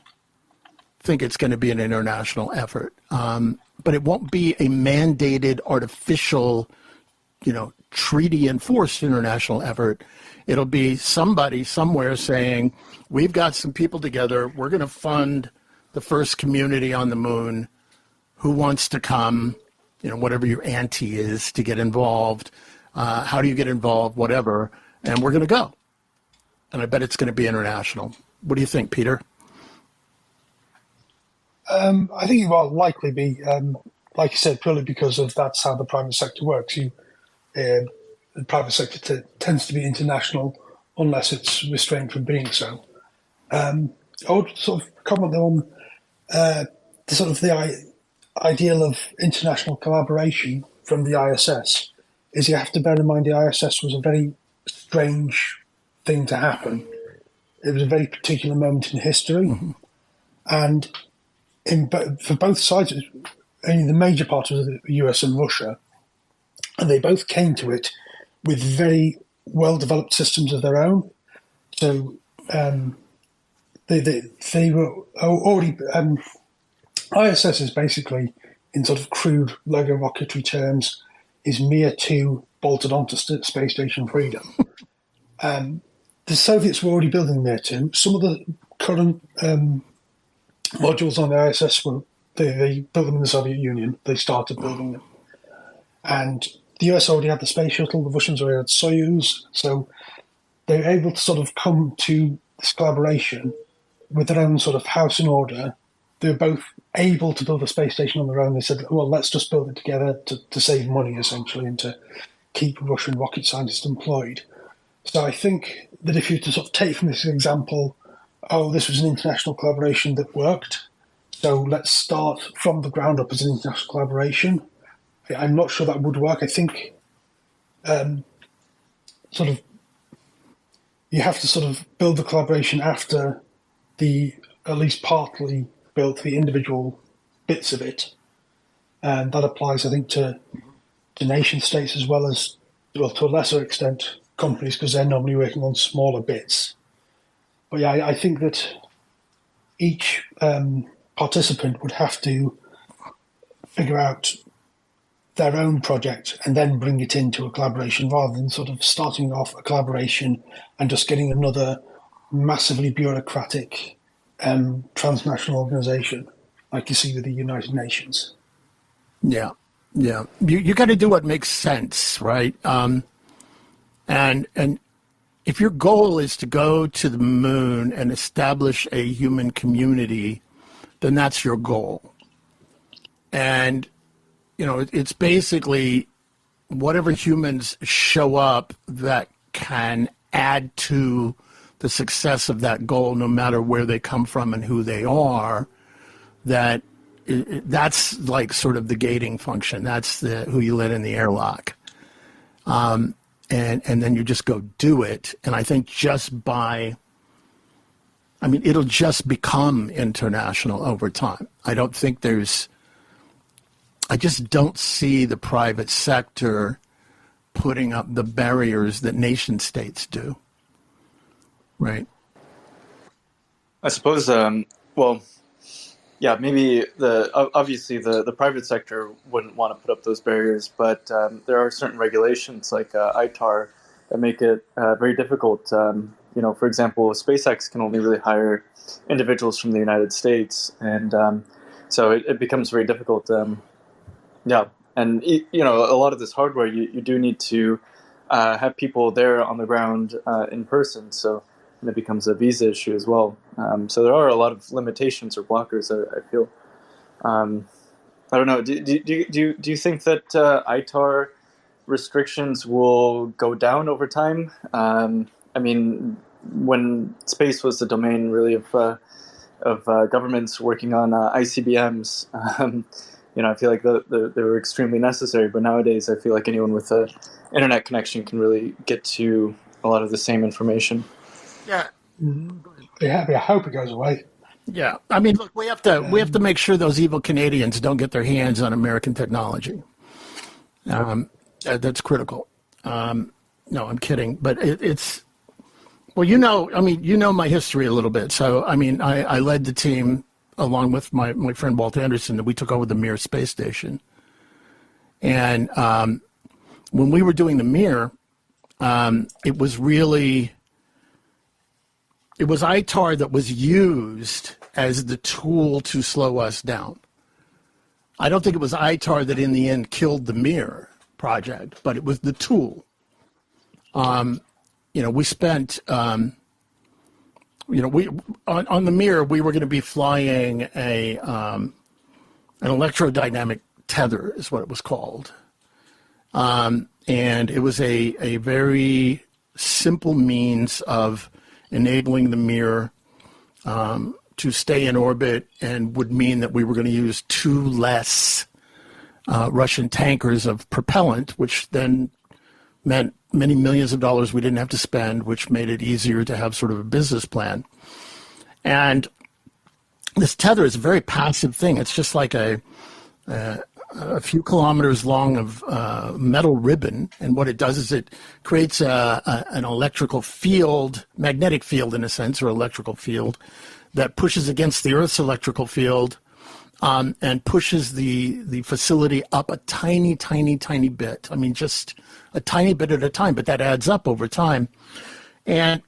think it's going to be an international effort. But it won't be a mandated, artificial, treaty enforced international effort. It'll be somebody somewhere saying, we've got some people together. We're going to fund the first community on the moon. Who wants to come? Whatever your ante is to get involved. How do you get involved? Whatever. And we're going to go. And I bet it's going to be international. What do you think, Peter? I think it will likely be, like you said, purely because of that's how the private sector works. The private sector tends to be international unless it's restrained from being so. I would sort of comment on the ideal of international collaboration from the ISS. Is you have to bear in mind the ISS was a very strange thing to happen. It was a very particular moment in history, and for both sides, only the major part was the US and Russia, and they both came to it with very well-developed systems of their own. So they were already. ISS is basically, in sort of crude Lego rocketry terms, is Mir 2 bolted onto Space Station Freedom. The Soviets were already building Mir 2. Some of the current modules on the ISS they built them in the Soviet Union. They started building them. And the US already had the space shuttle, the Russians already had Soyuz, so they were able to sort of come to this collaboration with their own sort of house in order. They were both able to build a space station on their own. They said, well, let's just build it together to save money, essentially, and to keep Russian rocket scientists employed. So I think that if you were to sort of take from this example, this was an international collaboration that worked, so let's start from the ground up as an international collaboration. I'm not sure that would work. I think you have to sort of build the collaboration after at least partly built the individual bits of it. And that applies, I think, to nation states as well as, well, to a lesser extent, companies, because they're normally working on smaller bits. But yeah, I think that each participant would have to figure out their own project and then bring it into a collaboration rather than sort of starting off a collaboration and just getting another massively bureaucratic transnational organization like you see with the United Nations. Yeah. You got to do what makes sense, right? And if your goal is to go to the moon and establish a human community, then that's your goal. And it's basically whatever humans show up that can add to the success of that goal, no matter where they come from and who they are, that's like sort of the gating function. That's who you let in the airlock. And then you just go do it. And I think it'll just become international over time. I just don't see the private sector putting up the barriers that nation states do. Right. I suppose, yeah, maybe obviously the private sector wouldn't want to put up those barriers, but there are certain regulations like ITAR that make it very difficult. For example, SpaceX can only really hire individuals from the United States, and so it becomes very difficult. Yeah, and a lot of this hardware you do need to have people there on the ground in person, so. And it becomes a visa issue as well. So there are a lot of limitations or blockers, I feel. I don't know. Do you think that ITAR restrictions will go down over time? I mean, when space was the domain really of governments working on ICBMs, I feel like they were extremely necessary. But nowadays, I feel like anyone with an internet connection can really get to a lot of the same information. Yeah. Yeah, I hope it goes away. Yeah. I mean, look, we have to make sure those evil Canadians don't get their hands on American technology. That's critical. No, I'm kidding. But it's, well, my history a little bit. So, I mean, I led the team along with my friend Walt Anderson, that we took over the Mir Space Station. And when we were doing the Mir, it was ITAR that was used as the tool to slow us down. I don't think it was ITAR that in the end killed the Mir project, but it was the tool. We spent, on the Mir, we were going to be flying an electrodynamic tether is what it was called. And it was a very simple means of enabling the Mir to stay in orbit, and would mean that we were going to use 2 less Russian tankers of propellant, which then meant many millions of dollars we didn't have to spend, which made it easier to have sort of a business plan. And this tether is a very passive thing. It's just like a few kilometers long of metal ribbon, and what it does is it creates an electrical field, magnetic field in a sense, or electrical field, that pushes against the Earth's electrical field, and pushes the facility up a tiny, tiny, tiny bit. I mean, just a tiny bit at a time, but that adds up over time. And,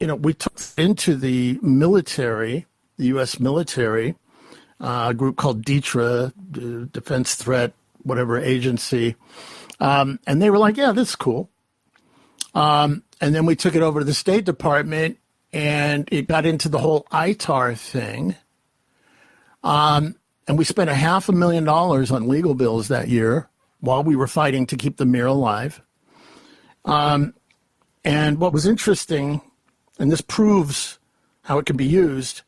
we took into the military, the U.S. military, a group called DTRA, Defense Threat, whatever agency. And they were like, yeah, this is cool. And then we took it over to the State Department, and it got into the whole ITAR thing. And we spent $500,000 on legal bills that year while we were fighting to keep the Mir alive. And what was interesting, and this proves how it can be used,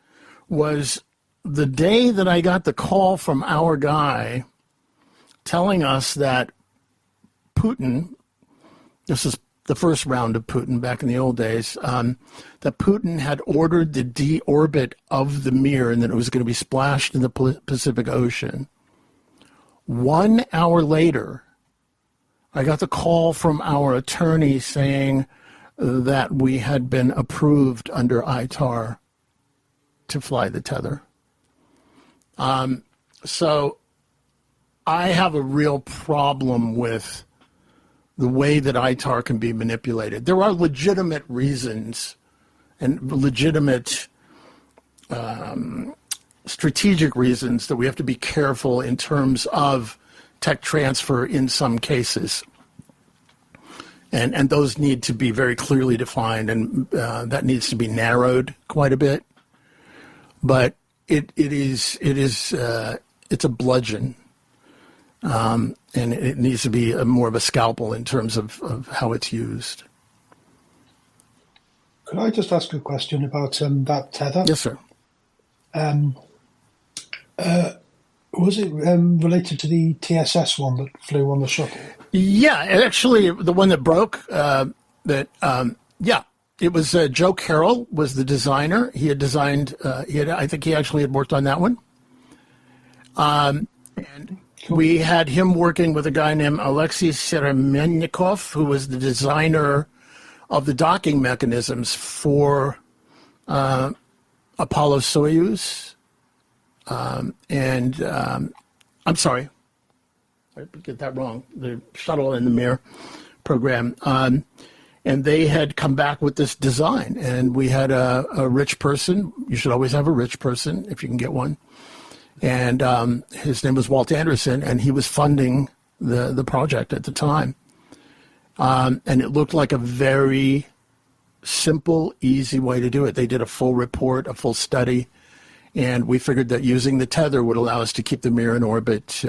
was the day that I got the call from our guy telling us that Putin, this is the first round of Putin back in the old days, that Putin had ordered the deorbit of the Mir and that it was going to be splashed in the Pacific Ocean. 1 hour later, I got the call from our attorney saying that we had been approved under ITAR to fly the tether. So I have a real problem with the way that ITAR can be manipulated. There are legitimate reasons and legitimate strategic reasons that we have to be careful in terms of tech transfer in some cases. And those need to be very clearly defined, and that needs to be narrowed quite a bit. But it's a bludgeon. And it needs to be more of a scalpel in terms of how it's used. Could I just ask a question about that tether? Yes, sir. Was it related to the TSS one that flew on the shuttle? Yeah, actually, the one that broke, it was Joe Carroll was the designer. He had designed, I think he actually had worked on that one. And cool. We had him working with a guy named Alexei Seremennikov, who was the designer of the docking mechanisms for Apollo-Soyuz I'm sorry, I get that wrong. The shuttle and the Mir program. And they had come back with this design, and we had a rich person. You should always have a rich person if you can get one. And his name was Walt Anderson, and he was funding the project at the time. And it looked like a very simple, easy way to do it. They did a full report, a full study, and we figured that using the tether would allow us to keep the Mir in orbit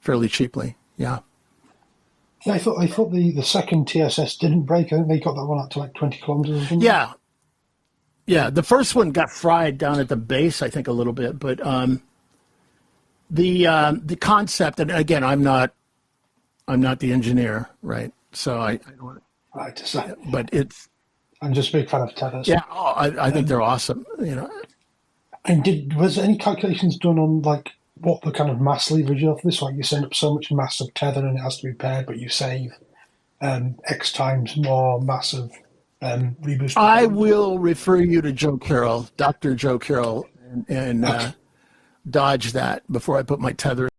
fairly cheaply. Yeah. Yeah, I thought the second TSS didn't break. I think they got that one up to like 20 kilometers or something. Yeah. Yeah, the first one got fried down at the base, I think, a little bit. But the concept, and again, I'm not the engineer, right? So I don't. Right. So but it's. I'm just a big fan of tethers. Yeah, I think they're awesome. And was any calculations done on like what the kind of mass leverage of this? Like you send up so much mass of tether and it has to be paired, but you save X times more mass of reboost. I will refer you to Joe Carroll, Dr. Joe Carroll, and Okay. dodge that before I put my tether